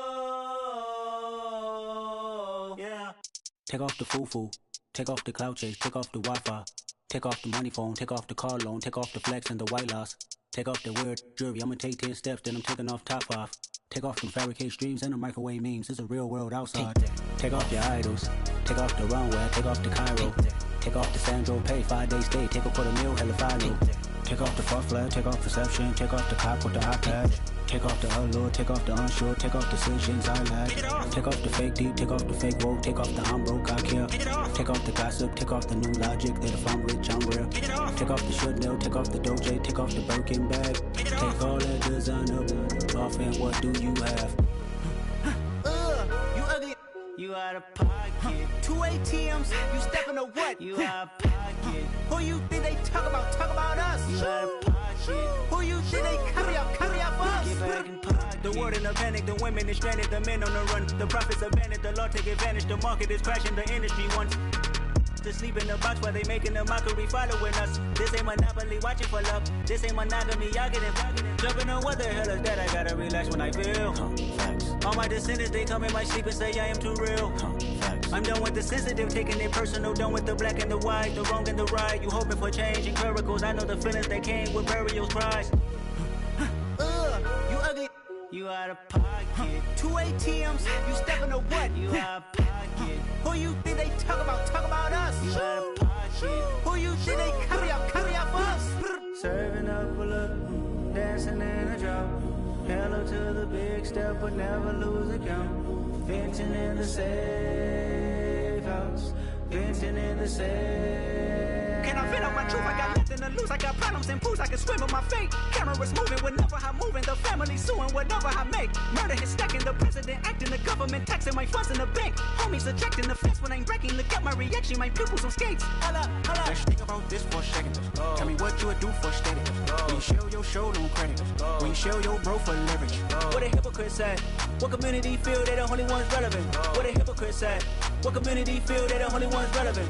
yeah. Take off the foo-foo, take off the cloud chase, take off the Wi-Fi. Take off the money phone, take off the car loan, take off the flex and the white loss. Take off the weird jewelry, I'ma take 10 steps, then I'm taking off top off. Take off them fabricate streams and the microwave memes, it's a real world outside. Take off your idols, take off the runway, take off the Cairo. Take off the Sandro pay, 5 days stay, take a quarter meal, hella final. Take off the fuck flag, take off perception, take off the cop with the iPad. Take off the allure, take off the unsure, take off decisions I lack. Take off the fake deep, take off the fake woke, take off the I'm broke, I care. Take off the gossip, take off the new logic, that if I'm rich, I'm real. Take off the Chanel, take off the Doja, take off the Birkin bag. Take all that designer off and what do you have? You ugly. You out of pocket. 2 ATMs, you stepping to what? You out of pocket. Who you think they You out of pocket. Who you think they carry up us? Get back in pocket. The world in a panic, the women is stranded, the men on the run. The profits abandoned, the law take advantage. The market is crashing, the industry wants to sleep in the box while they making a mockery following us. This ain't monopoly, watching for love. This ain't monogamy, y'all get it. Jumping on what the hell is that? I gotta relax when I feel. All my descendants, they come in my sleep and say I am too real. I'm done with the sensitive, taking it personal. Done with the black and the white, the wrong and the right. You hoping for change and miracles. I know the feelings that came with burial cries. You ugly. You out of pocket. 2 ATMs, you stepping to what? You out of pocket. Who you think they talk about us? You out of pocket. Who you think they carry up us? Serving up a look, dancing in a drop. Hello to the big step, but never lose a count. Venting in the safe house. Venting in the safe. Can I vent out my truth? I got nothing to lose. I got problems and booze. I can swim with my fate. Cameras moving whenever I'm moving. The family suing whatever I make. Murder is stacking. The president acting. The government taxing my funds in the bank. Homies ejecting the fence when I'm breaking. Look at my reaction. My pupils on skates. Holla. Let's think about this for a second. Tell me what you would do for status. When you show your show, no credit. When you show your bro for leverage. What a hypocrite said. What community feel they the only ones relevant? What a hypocrite said. What community feel they the only ones relevant?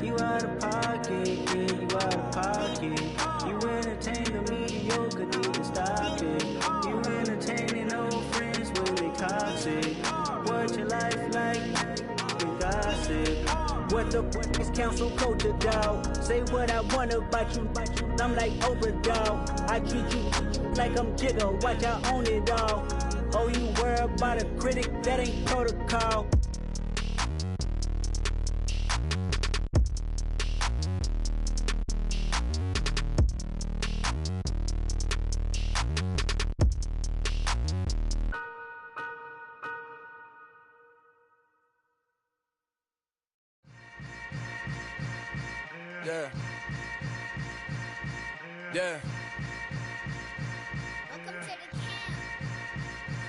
You out of pocket, yeah, you out of pocket. You entertain the mediocre, need to stop it. You entertaining old friends when they toxic. What your life like? You gossip. What the is council culture, dog? Say what I want about you. I'm like Oprah, dog. I treat you like I'm Jigga. Watch I own it all. Oh, you worry about a critic? That ain't protocol. Yeah. Yeah.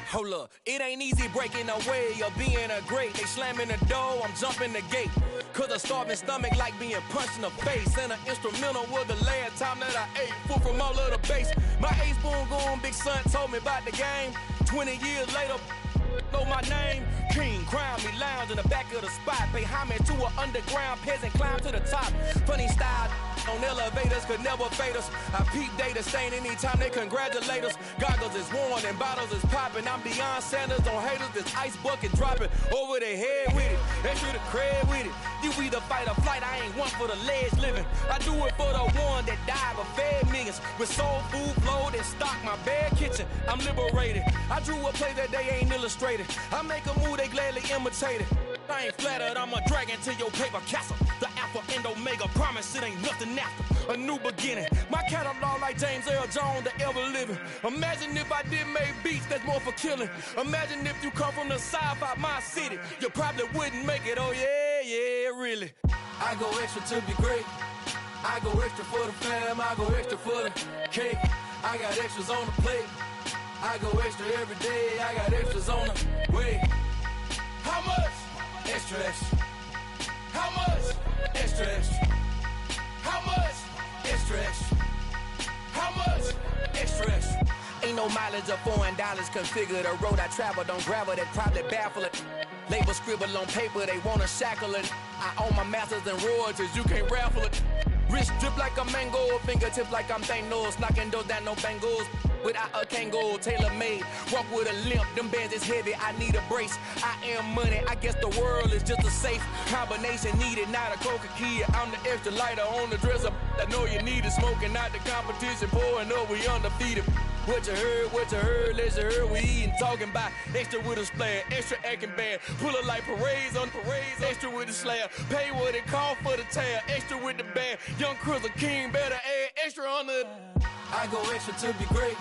Hold up, it ain't easy breaking away or being a great. They slamming the door, I'm jumping the gate. Cause a starving stomach like being punched in the face. And an instrumental was the last time that I ate food from all of the bass. My ace boom goon, big son told me about the game. 20 years later, know my name. King, crown me, lounge in the back of the spot. Pay homage to an underground peasant, climb to the top. Funny style on elevators could never fade us. I peep data stain anytime they congratulate us. Goggles is worn and bottles is popping. I'm Deion Sanders on haters, this ice bucket dropping over their head with it. They should have cred with it. You either fight or flight, I ain't one for the ledge living. I do it for the one that died but fed millions. With soul food flowed and stocked my bare kitchen. I'm liberated. I drew a play that they ain't illustrated. I make a move, they gladly imitate it. I ain't flattered, I'm a dragon to your paper castle. The Alpha and Omega, promise it ain't nothing after. A new beginning. My catalog like James Earl Jones, the ever living. Imagine if I did make beats that's more for killing. Imagine if you come from the sci-fi, my city. You probably wouldn't make it, oh yeah, yeah, really. I go extra to be great. I go extra for the fam, I go extra for the cake. I got extras on the plate. I go extra every day, I got extras on the way. How much? Extra, extra. How much? Extra, extra. How much? Extra, extra. How much? Extra, extra. Ain't no mileage of $4 configure the road I travel. Don't gravel that probably baffle it. Label scribble on paper, they wanna shackle it. I own my masters and royalties, you can't raffle it. Wrist drip like a mango, fingertips like I'm Thanos. Knocking those down, no bangles. Without a Kango, tailor-made. Walk with a limp, them bands is heavy, I need a brace. I am money, I guess the world is just a safe combination needed, not a coca key. I'm the extra lighter on the dresser. I know you need it, smoking out the competition, pouring up, we undefeated. What you heard, let's heard, we eating, talking about extra with a splash, extra acting bad. Pull it like parades on parades, extra with the slab. Pay what it cost for the tab, extra with the bag. Young Crizzle King, better add extra on the. I go extra to be great.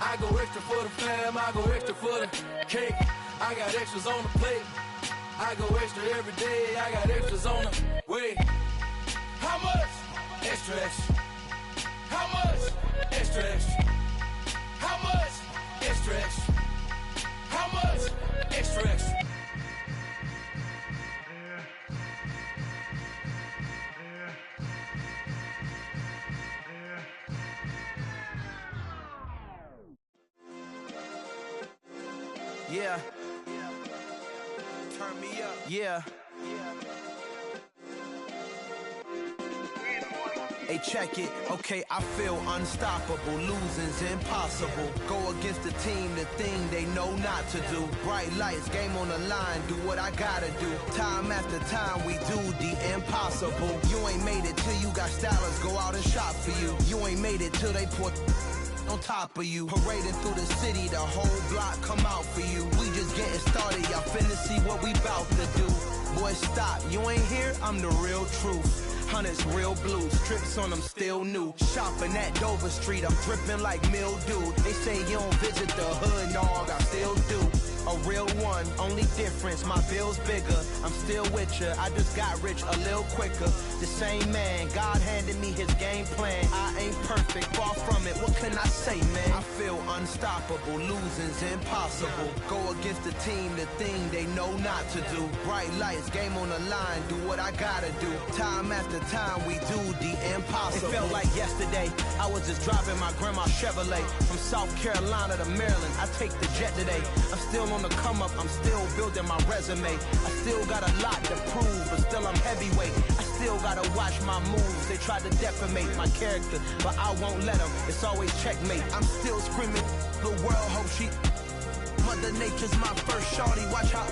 I go extra for the fam, I go extra for the cake. I got extras on the plate. I go extra every day, I got extras on the way. How much? Extra, extra. How much? Extra, extra. How much? Extra, extra. How much? Extra, extra. Yeah. Turn me up. Yeah. Hey, check it. Okay, I feel unstoppable. Losing's impossible. Go against the team, the thing they know not to do. Bright lights, game on the line, do what I gotta do. Time after time, we do the impossible. You ain't made it till you got stylers go out and shop for you. You ain't made it till they put on top of you. Parading through the city, the whole block come out for you. We just getting started, y'all finna see what we bout to do. Boy, stop, you ain't here, I'm the real truth. Hunters, real blue, strips on them still new. Shopping at Dover Street, I'm dripping like mildew. They say you don't visit the hood, dog, I still do. A real one, only difference, my bill's bigger. I'm still with ya, I just got rich a little quicker. The same man, God handed me his game plan. I ain't perfect, far from it, what can I say, man? I feel unstoppable, losing's impossible. Go against the team, the thing they know not to do. Bright lights, game on the line, do what I gotta do. Time after time, we do the impossible. It felt like yesterday, I was just driving my grandma's Chevrolet. From South Carolina to Maryland, I take the jet today. I'm still on the come up, I'm still building my resume. I still got a lot to prove, but still I'm heavyweight. I still gotta watch my moves. They tried to defamate my character, but I won't let them. It's always checkmate. I'm still screaming, the world hope she. Mother Nature's my first shorty. Watch how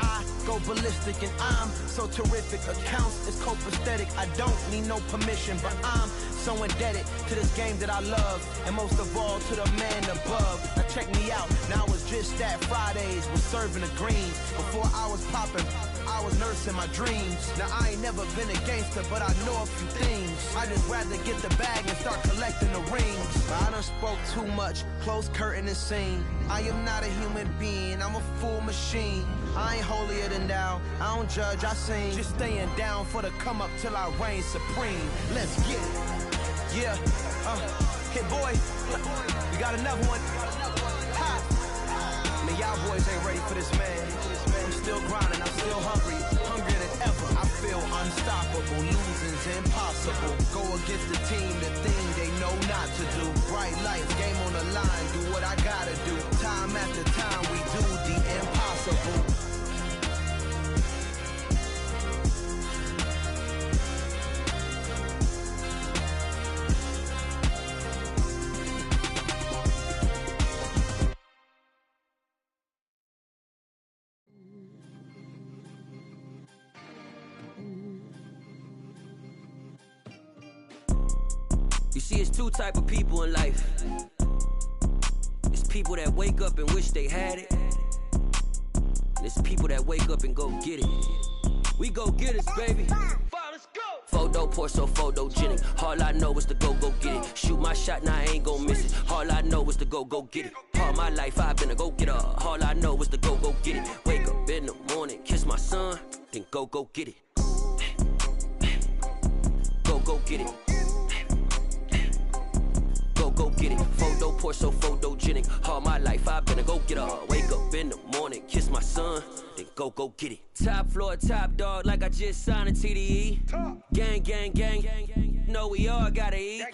I go ballistic, and I'm so terrific. Accounts is copacetic. I don't need no permission, but I'm so indebted to this game that I love, and most of all to the man above. Now check me out, now it's just that Fridays was serving the greens. Before I was popping, I was nursing my dreams. Now I ain't never been a gangster, but I know a few things. I just rather get the bag and start collecting the rings. But I done spoke too much, close curtain and scene. I am not a human being, I'm a full machine. I ain't holier than thou, I don't judge, I sing. Just staying down for the come up till I reign supreme. Let's get it. Yeah, hit boy, we got another one. Ha. Man, y'all boys ain't ready for this, man. I'm still grinding, I'm still hungry, hungrier than ever. I feel unstoppable, losing's impossible. Go against the team, the thing they know not to do. Bright lights, game on the line, do what I gotta do. Time after time, we do the impossible. You see, it's two type of people in life. It's people that wake up and wish they had it, and it's people that wake up and go get it. We go get it, baby. Let's go. Photo pour so photogenic. All I know is to go get it. Shoot my shot, now I ain't gon' miss it. All I know is to go get it. All my life I've been a go getter. All I know is to go get it. Wake up in the morning, kiss my son, then go get it. Go get it. Go get it. Photo pour so photogenic. All my life I've been a go getter. Wake up in the morning, kiss my son, then go get it. Top floor, top dog, like I just signed a TDE. Gang, gang, gang, gang. Know we all gotta eat.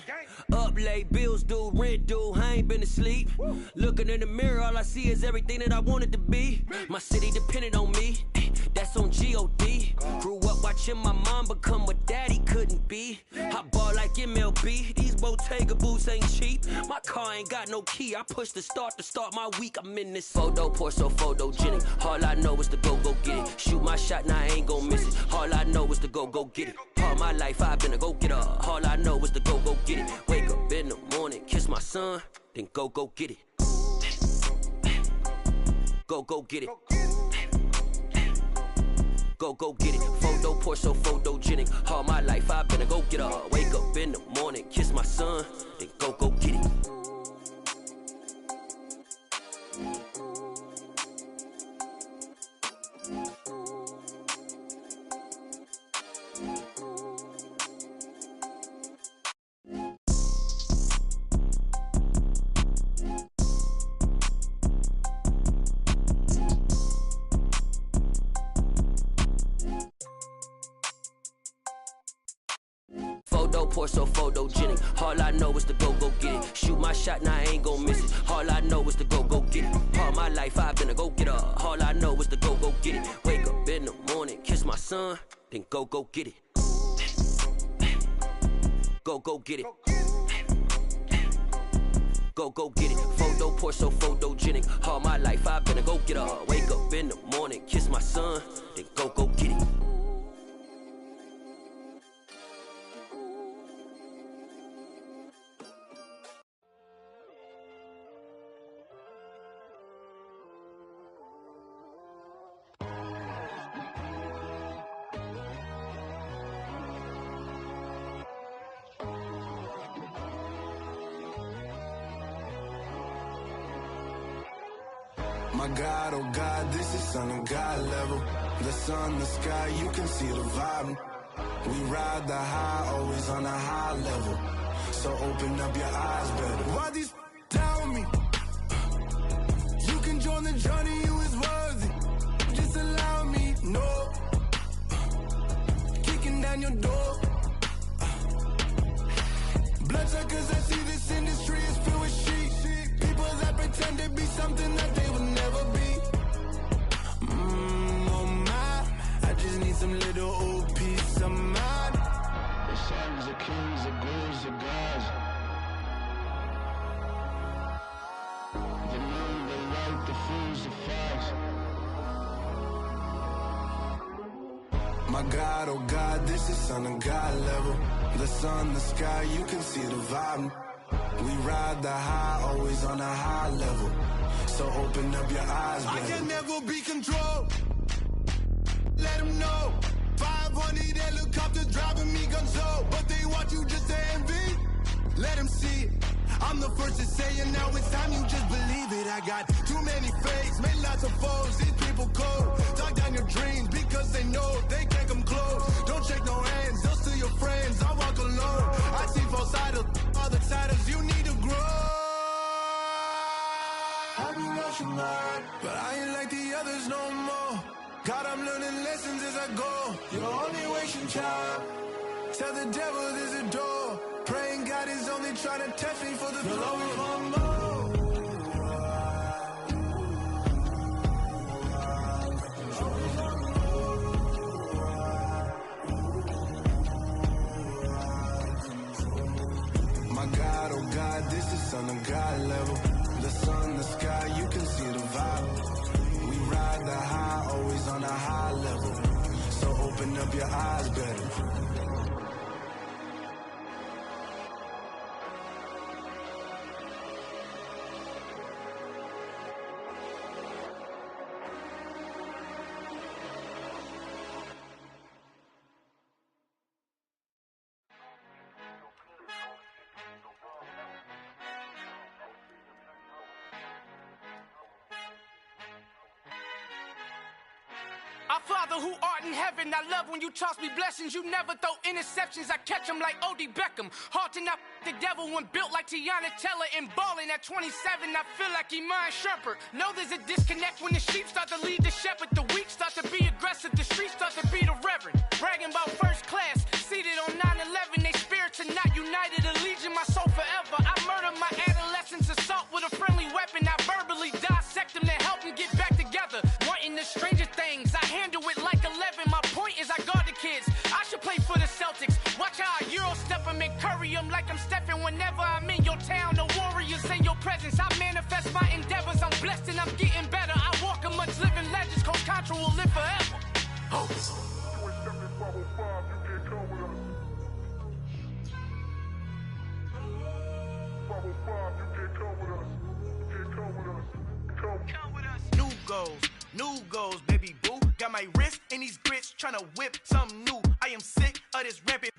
Up late, bills due, rent due, I ain't been asleep. Looking in the mirror, all I see is everything that I wanted to be. My city depended on me, that's on G.O.D. Grew up watching my mom become what daddy couldn't be. I ball like MLB, these Bottega boots ain't cheap. My car ain't got no key, I push the start to start my week. I'm in this photo pour so photogenic. All I know is to go get it. Shoot my shot, now I ain't gon' miss it. All I know is to go get it. All my life I've been a go getter. All I know is to go get it. Wake up in the morning, kiss my son, then go get it. Go get it. Go get it. Photo pour so photogenic. All my life I've been a go getter. Wake up in the morning, kiss my son, then go get it. Photo, pour so photogenic. All I know is to go get it. Shoot my shot, now I ain't gon' miss it. All I know is to go get it. All my life I've been a go-getter. All I know is to go get it. Wake up in the morning, kiss my son, then go get it. Go get it. Go get it. Photo, pour so photogenic. All my life I've been a go-getter. Wake up in the morning, kiss my son, then go get it. My God, oh God, this is Son of God level. The sun, the sky, you can see the vibe. We ride the high, always on a high level. So open up your eyes better. Why these tell me? You can join the journey, you is worthy. Just allow me, no. Kicking down your door. Bloodsuckers, I see this industry is filled with sheep. People that pretend to be something that they will never be. Oh my, I just need some little old peace of mind. The sons of kings, the ghouls, the gods. The moon, the light, the fools, the facts. My God, oh God, this is Son of God level. The sun, the sky, you can see the vibe. We ride the high, always on a high level. So open up your eyes, baby. I can never be controlled. Let them know. 500 helicopters driving me gonzo. But they want you just to envy. Let them see it. I'm the first to say it, now it's time you just believe it. I got too many fakes, made lots of foes. These people cold. Talk down your dreams because they know they can't come close. Don't shake no hands, they'll steal your friends. I walk alone. I see false idols, other siders, you need to grow. I be lost your mind, but I ain't like the others no more. God, I'm learning lessons as I go. You're only wasting time. Tell the devil there's a door. Praying God is only trying to test me for the glory for more. My God, oh God, this is Son of God level. The sun, the sky, you can see the vibe. We ride the high, always on a high level. So open up your eyes better. Our Father who art in heaven, I love when you toss me blessings. You never throw interceptions, I catch them like O.D. Beckham. Hard to not the devil when built like Tiana Teller and balling at 27. I feel like Iman Shumpert. Know there's a disconnect when the sheep start to lead the shepherd. The weak start to be aggressive, the streets start to be the reverend. Bragging about first class, seated on 9/11. They spirits are not united, a legion, my soul forever. I murder my adolescence, assault with a friendly weapon. I verbally dissect them to help them get back together. Wanting the stranger things, I handle it like 11. My point is I guard the kids. I should play for the Celtics. Watch how I Euro step them and curry them like I'm stepping. Whenever I'm in your town, the Warriors in your presence. I manifest my endeavors. I'm blessed and I'm getting better. I walk amongst living legends. Coach Contra will live forever. Oh. New goals, baby boo. Got my wrist in these grits, tryna whip something new. I am sick of this rampant.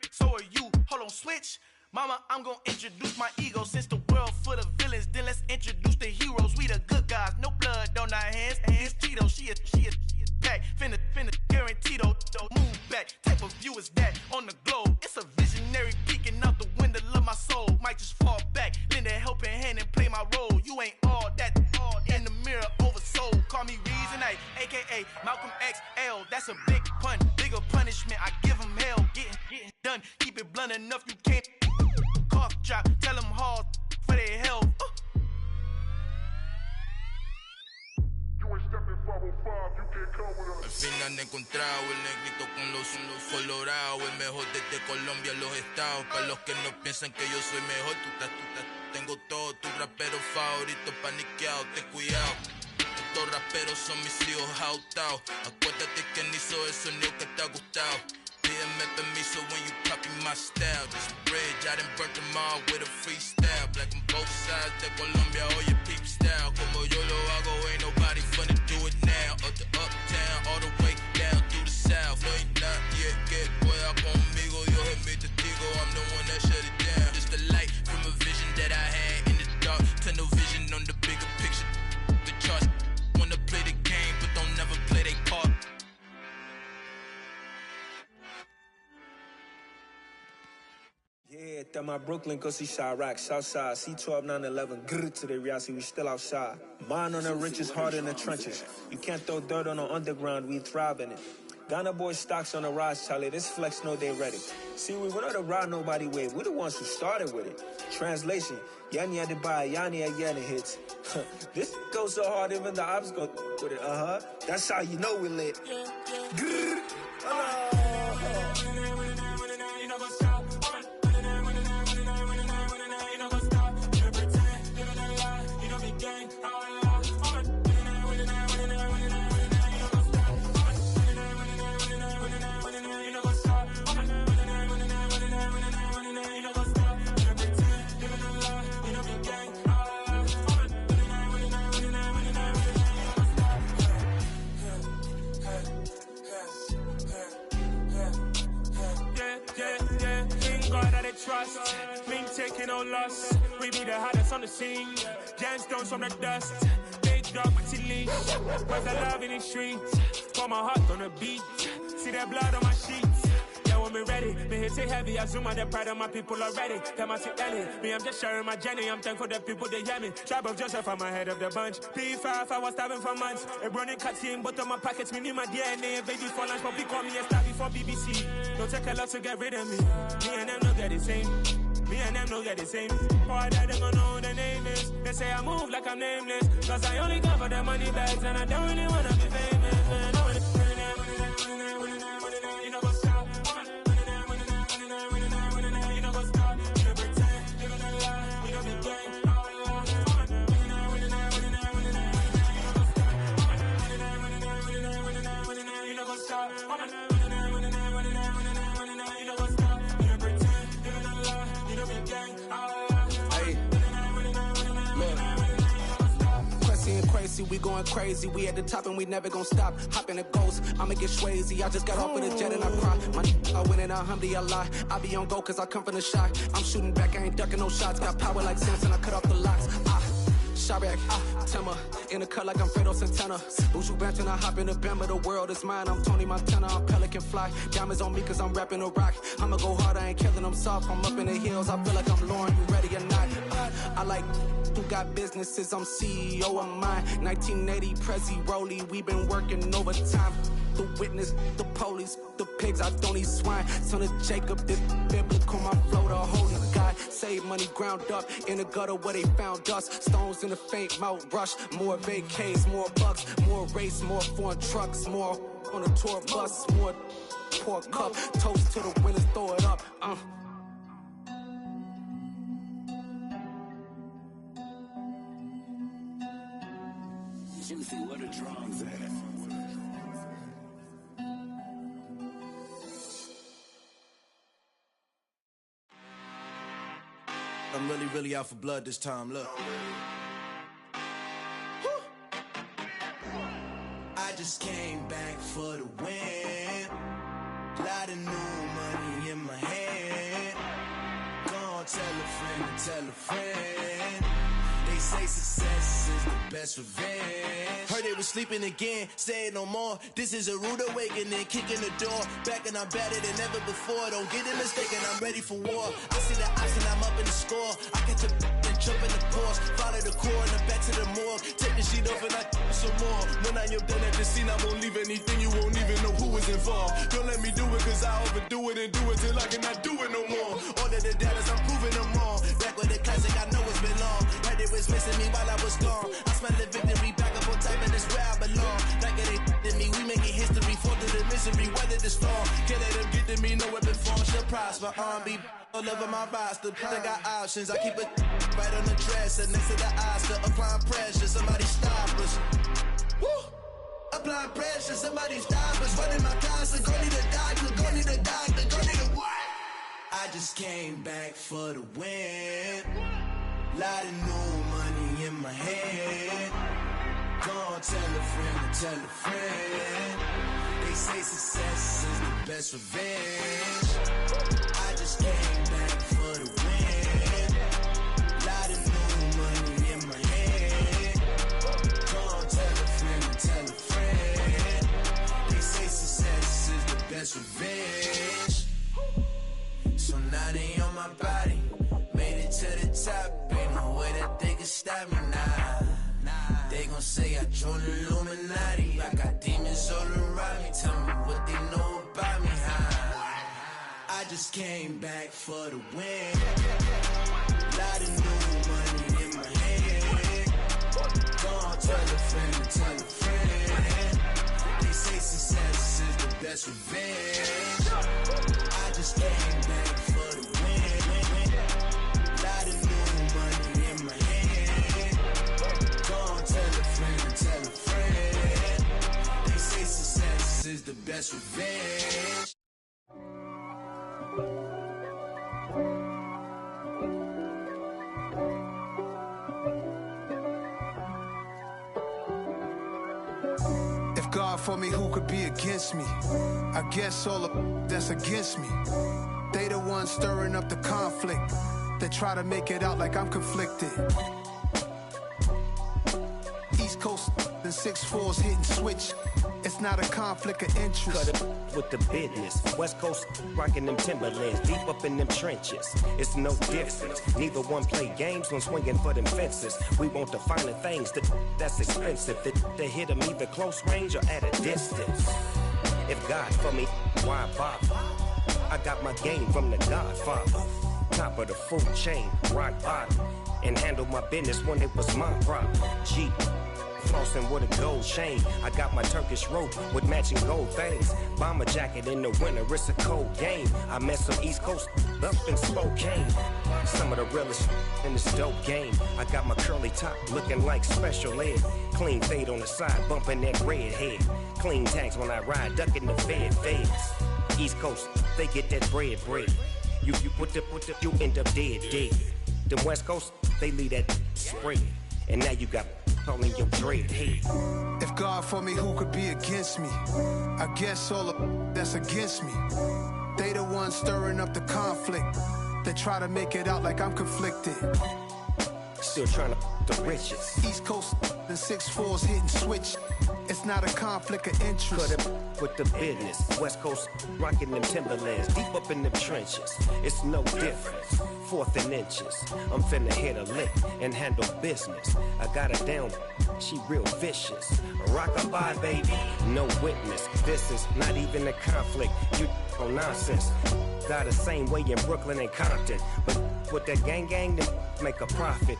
So are you. Hold on, switch. Mama, I'm gonna introduce my ego. Since the world full of villains, then let's introduce the heroes. We the good guys, no blood on our hands. It's Tito, she is back. Finna guarantee though. Move back. Type of view is that on the globe? It's a visionary peeking out the window of my soul. Might just fall back, lend a helping hand and play my role. You ain't all that in the mirror oversold. Call me Reasonite, aka Malcolm XL. That's a big pun, bigger punishment. I give him hell, getting done. Keep it blunt enough, you can't cough drop. Tell them hard for their health. Al fin han encontrado el negrito con los colorados, el mejor desde Colombia, los estados. Para los que no piensan que yo soy mejor, tengo todo, tus raperos favoritos paniqueados, ten cuidado. Estos raperos son mis hijos jautados. Acuérdate que ni hizo el sonido que te ha gustado. Pídeme permiso when you copy my style. This bridge, I done burnt them all with a freestyle. Black on both sides de Colombia, oye peep style. Como yo lo hago, ain't nobody finna do it now. Up to uptown, all the way down through the south. No hay nadie que pueda conmigo, Dios es mi testigo. I'm the one that shut it down. Just the light from a vision that I had in the dark. Tunnel vision on the bigger picture. The charts wanna play the game, but don't never play their part. Yeah, that my Brooklyn, go see Chirac, Southside, C12, 911, grrr to the reality, we still outside. Mine on the richest, heart in the trenches. You can't throw dirt on the underground, we thrive in it. Ghana boys stocks on the rise, Charlie, this flex know they ready. See, we went on the ride nobody wave, we the ones who started with it. Translation, Yani had to buy, Yani had Yanni hits. This goes so hard, even the ops go with it, That's how you know we lit. Grrr, trust, we ain't taking no loss. We be the hottest on the scene. Gemstones from the dust. Big dog with leash. Where's the love in the streets? Pour my heart on the beat. See that blood on my sheets. Yeah, when me ready, me hit it heavy. I zoom out the pride of my people already. Them I see Ellie. Me, I'm just sharing my journey. I'm thankful that people they hear me. Tribe of Joseph, I'm ahead of the bunch. P5, I was starving for months. A running cut in, but on my pockets, me need my DNA. Baby for lunch, but we call me a star before BBC. Don't take a lot to get rid of me. Me and them don't get the same. Me and them don't get the same. Boy, that they gon' know the name is. They say I move like I'm nameless. Cause I only come for the money bags. And I don't really wanna be famous, man. You know what's up? You know what's up? You know pretend. You know lie. You know be gang. You know what's up? Crazy, we going crazy. We at the top and we never gon' stop. Hop in the ghost, I'ma get swayzy. I just got off with a jet and I cry. I win it, alhamdulillah. I be on go cause I come from the shot. I'm shooting back, I ain't ducking no shots. Got power like Samson, I cut off the locks. Chirac, Timmer, in the cut like I'm Fredo Santana. Buju Banton, I hop in the Bama, the world is mine. I'm Tony Montana, I'm Pelican Fly. Diamonds on me cause I'm rapping a rock. I'ma go hard, I ain't killing them soft. I'm up in the hills, I feel like I'm Lauren, you ready or not? I like who got businesses, I'm CEO of mine. 1980 Prezi Rolly, we been working overtime. The witness, the police, the pigs, I don't eat swine. Son of Jacob, this biblical, my flow, the holy God. Save money ground up in the gutter where they found us. Stones in the faint mouth rush. More vacays, more bucks, more race, more foreign trucks, more on a tour bus, more pour cup. Toast to the winners, throw it up. Juicy, where the drums at? I'm really out for blood this time, look. I just came back for the win. Lot of new money in my hand. Gonna tell a friend and tell a friend. They say success is the best revenge. Heard they was sleeping again, say it no more. This is a rude awakening, kicking the door. Back and I'm better than ever before. Don't get it mistaken, I'm ready for war. I see the ops and I'm up in the score. I catch a and Jump in the Porsche, follow the coroner back to the morgue. Take the sheet off and I some more. When I am done at the scene, I won't leave anything. You won't even know who is involved. Don't let me do it, cause I overdo it and do it till I cannot do it no more. All of the doubters, I'm proving them wrong. Back with the classic, I know it's been long. Heard it was missing me while I was gone. I smell the victory, back up on top, and it's where I belong. Like it ain't to me, we making history. Fall through the misery, weather the storm. Can't let them get to me, no weapon form shall prosper. R&B all over my roster. I got options, I keep it right on the dresser. Next to the Oscar, applying pressure, somebody stop us. Woo! Applying pressure, somebody stop us. Running my closet, go need a doctor, go need a doctor, go need a what? I just came back for the win. Lot of new money in my head. Go tell a friend to tell a friend. They say success is the best revenge. I just came back for the win. Lot of new money in my head. Go tell a friend to tell a friend. They say success is the best revenge. So now they on my body. Made it to the top. Ain't no way that they can stop me now. They gon' say I joined the Illuminati. I got demons all around me. Tell me what they know about me, huh? I just came back for the win. Lot of new money in my head. Gonna tell a friend to tell a friend. They say success is the best revenge. I just came back for the win. Lot of new money in my head. Gonna tell a friend to tell a friend. They say success is the best revenge. If God for me, who could be against me? I guess all of that's against me. They the ones stirring up the conflict. They try to make it out like I'm conflicted. East Coast and 6'4's hitting switch. It's not a conflict of interest. Cut it with the business. West Coast rocking them Timberlands, deep up in them trenches. It's no difference. Neither one play games when swinging for them fences. We want the finer things that's expensive. That hit them either close range or at a distance. If God for me, why bother? I got my game from the Godfather. Top of the food chain, rock bottom. And handle my business when it was my problem. G. Flossing with a gold chain. I got my Turkish rope with matching gold things. Bomber jacket in the winter, it's a cold game. I met some East Coast up in Spokane. Some of the realest in this dope game. I got my curly top looking like special ed. Clean fade on the side, bumping that red head. Clean tags when I ride, ducking the feds. East Coast, they get that bread. You end up dead. Them West Coast, they leave that spread. And now you got calling your dread head. If God for me, who could be against me? I guess all of that's against me. They the ones stirring up the conflict. They try to make it out like I'm conflicted. Still trying to the riches. East Coast and 6'4's hitting switch. It's not a conflict of interest. Cut it with the business. West Coast rocking them Timberlands, deep up in them trenches. It's no difference. 4th and inches. I'm finna hit a lick and handle business. I got her down, she real vicious. Rock-a-bye, baby, no witness. This is not even a conflict. You on nonsense. Got the same way in Brooklyn and Compton. But with that gang, then make a profit.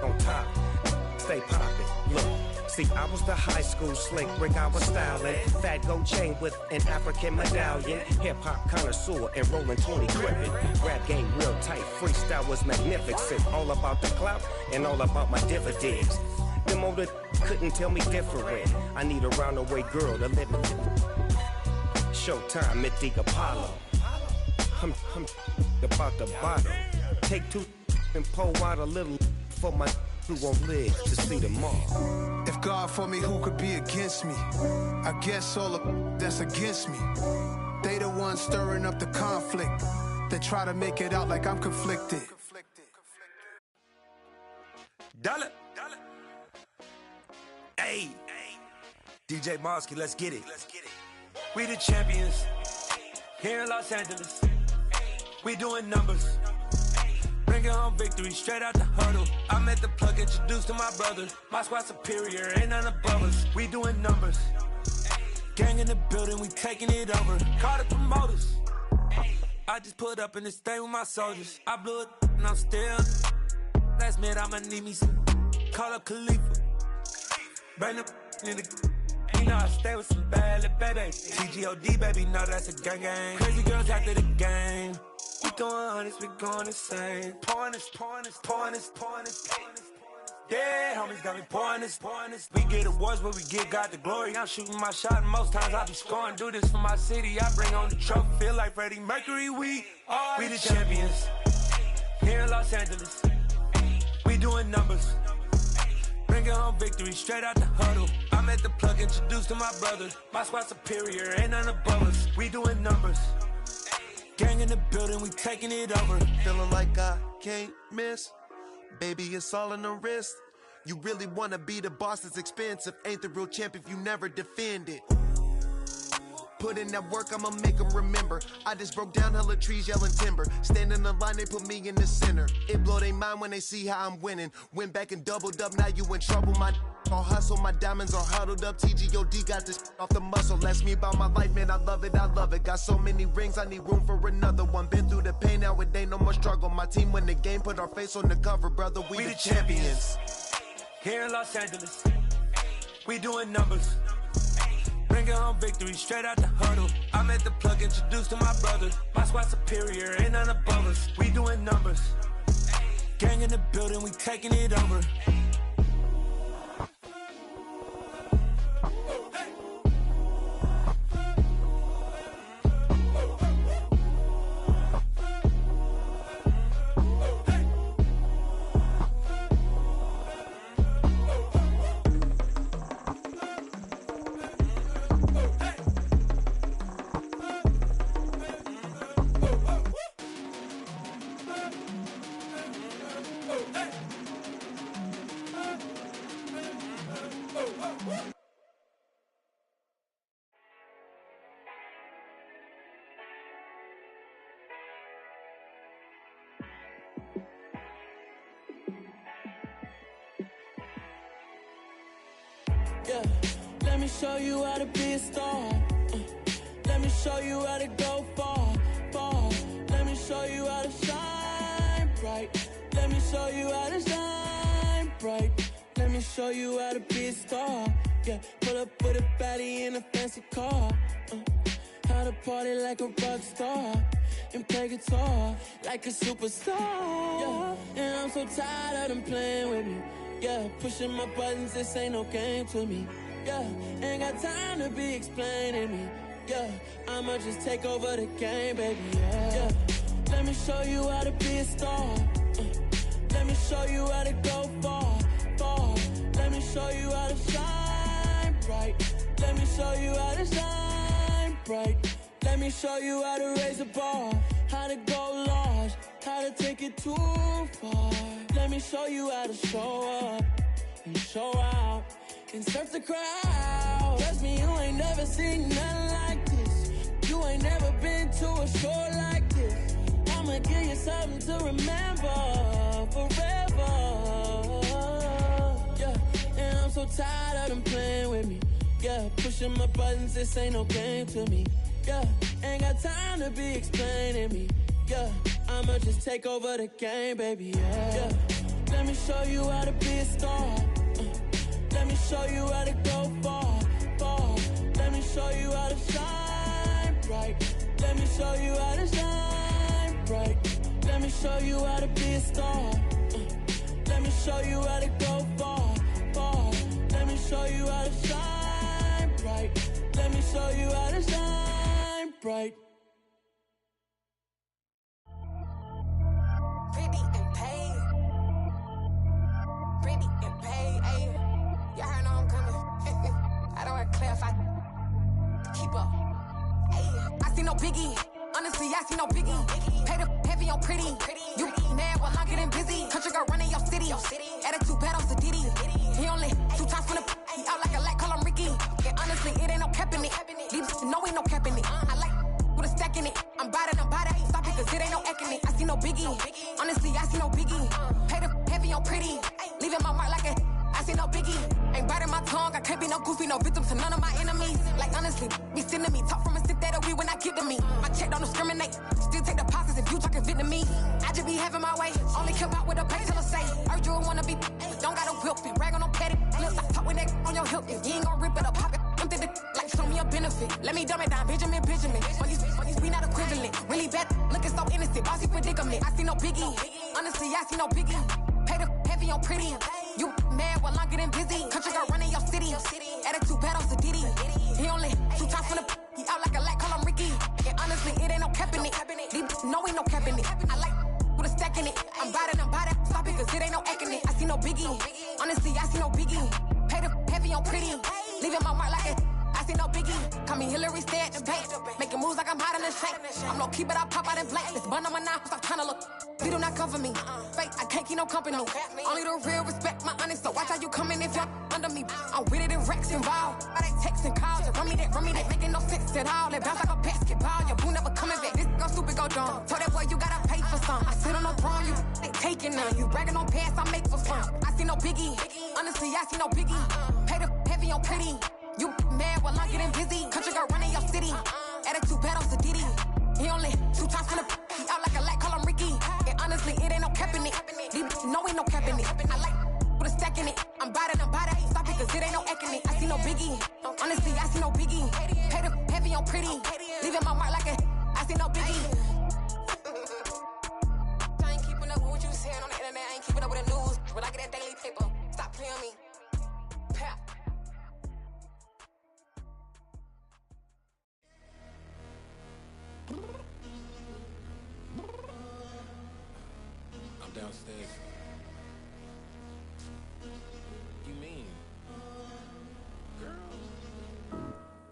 On top, stay poppin'. Look. See, I was the high school slick Rick, I was styling. Fat gold chain with an African medallion. Hip-hop connoisseur and rolling 20 crippin'. Rap game real tight, freestyle was magnificent. All about the clout and all about my dividends. Them older couldn't tell me different. I need a roundaway girl to live with. Showtime, Mythic Apollo. I'm about the bottom. Take 2 and pour out a little for my who won't live to see tomorrow. If God for me, who could be against me? I guess all of that's against me. They the ones stirring up the conflict. They try to make it out like I'm conflicted. Dollar. Hey, DJ Mosky, let's get it. We the champions here in Los Angeles. We doing numbers. Bring Bring it home victory, straight out the huddle. I'm at the plug, introduced to my brother. My squad superior, ain't none above us. We doing numbers. Gang in the building, we taking it over. Call the promoters. I just put up in this thing with my soldiers. I blew it and I'm still. Last minute I'ma need me some. Call up Khalifa. Bring them in the. You know I stay with some bad little baby. TGOD baby, know that's a gang gang. Crazy girls after the game. We going honest, we going insane. Pouring this. Yeah, homies got me pouring this. We get awards, but we give God the glory. I'm shooting my shot, and most times I be scoring. Do this for my city, I bring on the trophy. Feel like Freddie Mercury, we the champions. Here in Los Angeles, we doing numbers. Bring it home victory, straight out the huddle. I'm at the plug, introduced to my brother. My squad superior, ain't none above us. We doing numbers. Gang in the building, we taking it over. Feeling like I can't miss. Baby, it's all in the wrist. You really wanna be the boss, it's expensive. Ain't the real champ if you never defend it. Put in that work, I'ma make them remember. I just broke down hella trees, yelling timber. Stand in the line, they put me in the center. It blow their mind when they see how I'm winning. Went back and doubled up, now you in trouble. My all hustle, my diamonds are huddled up. TGOD got this off the muscle. Ask me about my life, man, I love it. Got so many rings, I need room for another one. Been through the pain, now it ain't no more struggle. My team win the game, put our face on the cover, brother. We the champions. Here in Los Angeles, we doing numbers. Bring it home victory, straight out the huddle. I'm at the plug, introduced to my brother. My squad superior, ain't none above us. We doing numbers. Gang in the building, we taking it over. Yeah, let me show you how to be a star. Let me show you how to go far, far. Let me show you how to shine bright. Let me show you how to shine bright. Let me show you how to be a star. Yeah, pull up with a baddie in a fancy car. How to party like a rock star and play guitar like a superstar. Yeah, and I'm so tired of them playing with me. Yeah, pushing my buttons, this ain't no game to me. Yeah, ain't got time to be explaining me. Yeah, I'ma just take over the game, baby. Yeah, let me show you how to be a star. Let me show you how to go far, far. Let me show you how to shine bright. Let me show you how to shine bright. Let me show you how to raise a bar, how to go large, how to take it too far. Let me show you how to show up and show out and surf the crowd. Trust me, you ain't never seen nothing like this. You ain't never been to a show like this. I'ma give you something to remember forever. Yeah, and I'm so tired of them playing with me. Yeah, pushing my buttons, this ain't no game to me. Yeah, ain't got time to be explaining me. Yeah, I'ma just take over the game, baby. Yeah, let me show you how to be a star. Let me show you how to go far, far. Let me show you how to shine bright. Let me show you how to shine bright. Let me show you how to be a star. Let me show you how to go far, far. Let me show you how to shine bright. Let me show you how to shine bright. Pretty and paid. Pretty and paid, ayy. Y'all heard I'm coming. I don't want to clarify. Keep up. Ayy. I see no biggie. Honestly, I see no biggie. Pay the heavy on pretty. You mad while I'm getting busy. Country girl running your city. Attitude bad on Sadiddy. He only 2 times from the he out like a light, call him Ricky. And honestly, it ain't no cap in it. Leave no ain't no cap in it. I like with a stack in it. I'm bad, stop it, cause it ain't no acting it. I see no no biggie. Honestly, I see no biggie. Pay the heavy on pretty. Leaving my mark like a, I see no biggie. Ain't biting my tongue, I can't be no goofy, no victim to none of my enemies. Like honestly, be sending me, talk from a stick that we when I get to me. My check don't discriminate, still take deposits if you talking Vietnamese. I just be having my way, only come out with a pay till I say. Urge you wanna be, don't gotta whip it, brag on no petty flips. I talk with that on your hip, if you ain't gon' rip it up, pop it. I'm the like show me a benefit. Let me dumb it down, Benjamin. For these we not equivalent. Really bad, looking so innocent, bossy predicament. I see no biggie, honestly I see no biggie. Pay the heavy on pretty. You mad while I'm getting busy. Country girl running your city. Attitude bad on Diddy. He only 2 times from the he out like a light, call him Ricky. And honestly, it ain't no cap in it. No, ain't no cap in it. I like with a stack in it. I'm bad, stop it, cause it ain't no acting it. I see no biggie. Honestly, I see no biggie. Pay the heavy on pretty. Leaving my mark like it. I see no biggie. Call me Hillary, stay at the bank. Making moves like I'm hiding the shank. I'm low key, but I pop out in blank. This bun on my knife, stop trying to look. We do not come for me. Fake, I can't keep no company. Only the real respect my honest. So watch how you coming if you're under me. I'm with it in Rex involved. All they text and calls. Run me that making no sense at all. They bounce like a basketball. Your boo never coming back. This go stupid, go dumb. Told that boy you gotta pay for some. I sit on the throne, you they taking none. You bragging on past, I make for fun. I see no biggie. Honestly, I see no biggie. Pay the heavy on pretty. You mad while I'm getting busy. Country girl running your city. Attitude bad on Diddy. He only 2 times from the he out like a light, call him Ricky. And honestly, it ain't no cap in it. No, ain't no cap in it. I like with a stack in it. I'm bad, stop it, cause it ain't no acting it. I see no biggie. Honestly, I see no biggie. Pay the heavy on pretty. Leaving my mark like a, I see no biggie. I ain't keeping up with what you saying on the internet. I ain't keeping up with the news. But I get that daily paper. Stop playing me. Pap. I'm downstairs. You mean? Girl,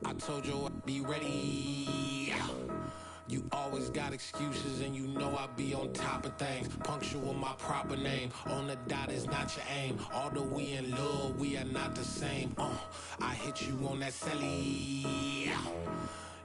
I told you I'd be ready. You always got excuses and you know I be on top of things. Punctual my proper name. On the dot is not your aim. Although we in love, we are not the same. I hit you on that celly.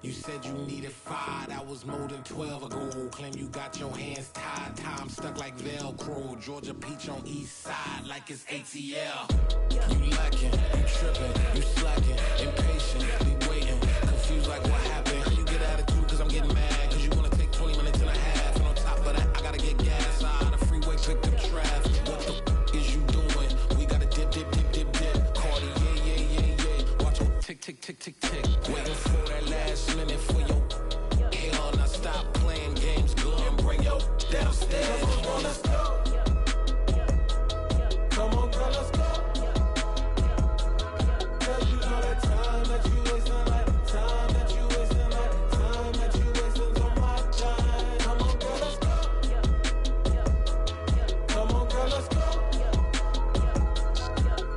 You said you needed 5, that was more than 12 ago. Claim you got your hands tied, time stuck like Velcro. Georgia Peach on east side like it's ATL. You lacking, you tripping, you slacking, impatient, be waiting, confused like what happened. You get attitude cause I'm getting mad, cause you wanna take 20 minutes and a half. And on top of that, I gotta get gas out of the freeway, pick up traffic. What the is you doing? We gotta dip. Cardi, yeah. Watch your tick. Waiting for that last minute for your hell. Now stop playing games, good and bring your downstairs. Come on, let's go. Come on, girl, let's go. Girl, you know that time that you wasting, like time that you wasting, like time that you wasting on my time. Come on, girl, let's go. Come on, girl, let's go.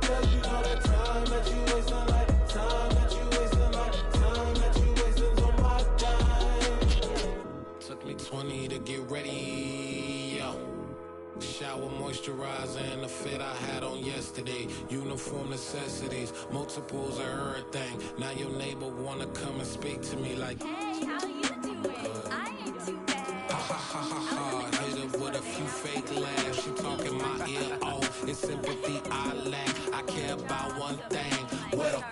Girl, you know that time that you wasting, like time that you wasting, like time that you wasting on my time. Took me 20 to get ready, yo. Shower moisturizer and the fit I had on yesterday. Uniform necessities, multiples of everything. Now your neighbor wanna come and speak to me like, hey, how you doing? I ain't too bad. Ha. Hit her with a few fake laughs. She talking my ear off. It's sympathy I lack. I care about one thing. What up?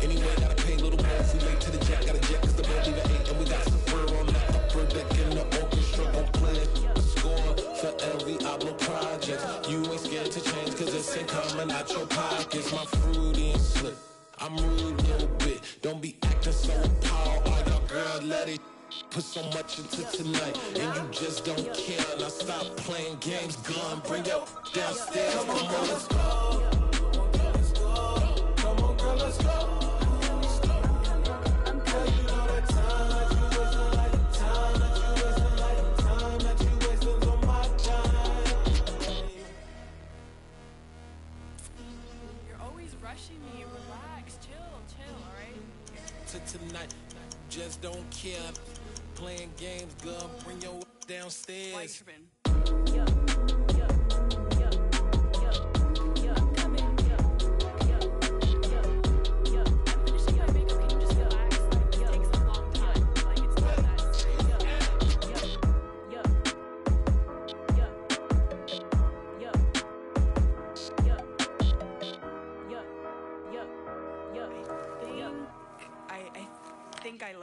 Anyway, gotta pay a little more if we late to the jet. Gotta jet cause the boat even ate. And we got some fur on the upper deck in the orchestra. Gon' play a score for every Ablo project. You ain't scared to change cause it's ain't coming out your pockets. My fruity and slip. I'm rude a little bit. Don't be acting so appalled. All y'all girl, let it put so much into tonight. And you just don't care. Now stop playing games, gun. Bring your downstairs. Come on, let's go. Come on, girl, let's go. Tonight, just don't care. Playing games, girl, bring your downstairs.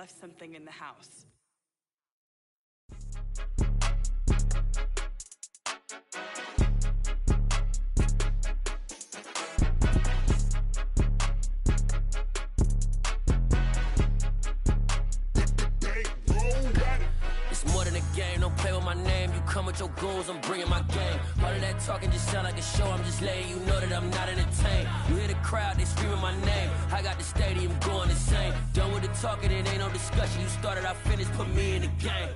left something in the house. It's more than a game, don't play with my name. You come with your goons, I'm bringing my game. All of that talking just sound like a show, I'm just letting you know that I'm not entertained. You hear the crowd, they screaming my name. I got the stadium going insane. Done with the talking, it ain't no discussion. You started, I finished, put me in the game.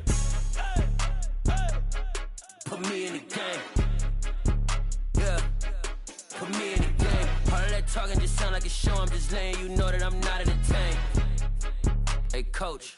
Put me in the game. Yeah, put me in the game. All of that talking just sound like a show, I'm just letting you know that I'm not entertained. Hey coach,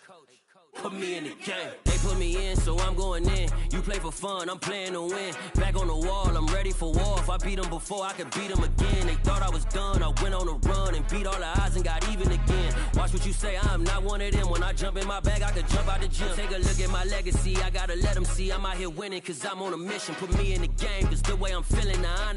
put me in the game. They put me in, so I'm going in. You play for fun, I'm playing to win. Back on the wall, I'm ready for war. If I beat them before, I could beat them again. They thought I was done, I went on a run and beat all the odds and got even again. Watch what you say, I'm not one of them. When I jump in my bag, I could jump out the gym. Take a look at my legacy, I gotta let them see I'm out here winning, cause I'm on a mission. Put me in the game, cause the way I'm feeling, the honesty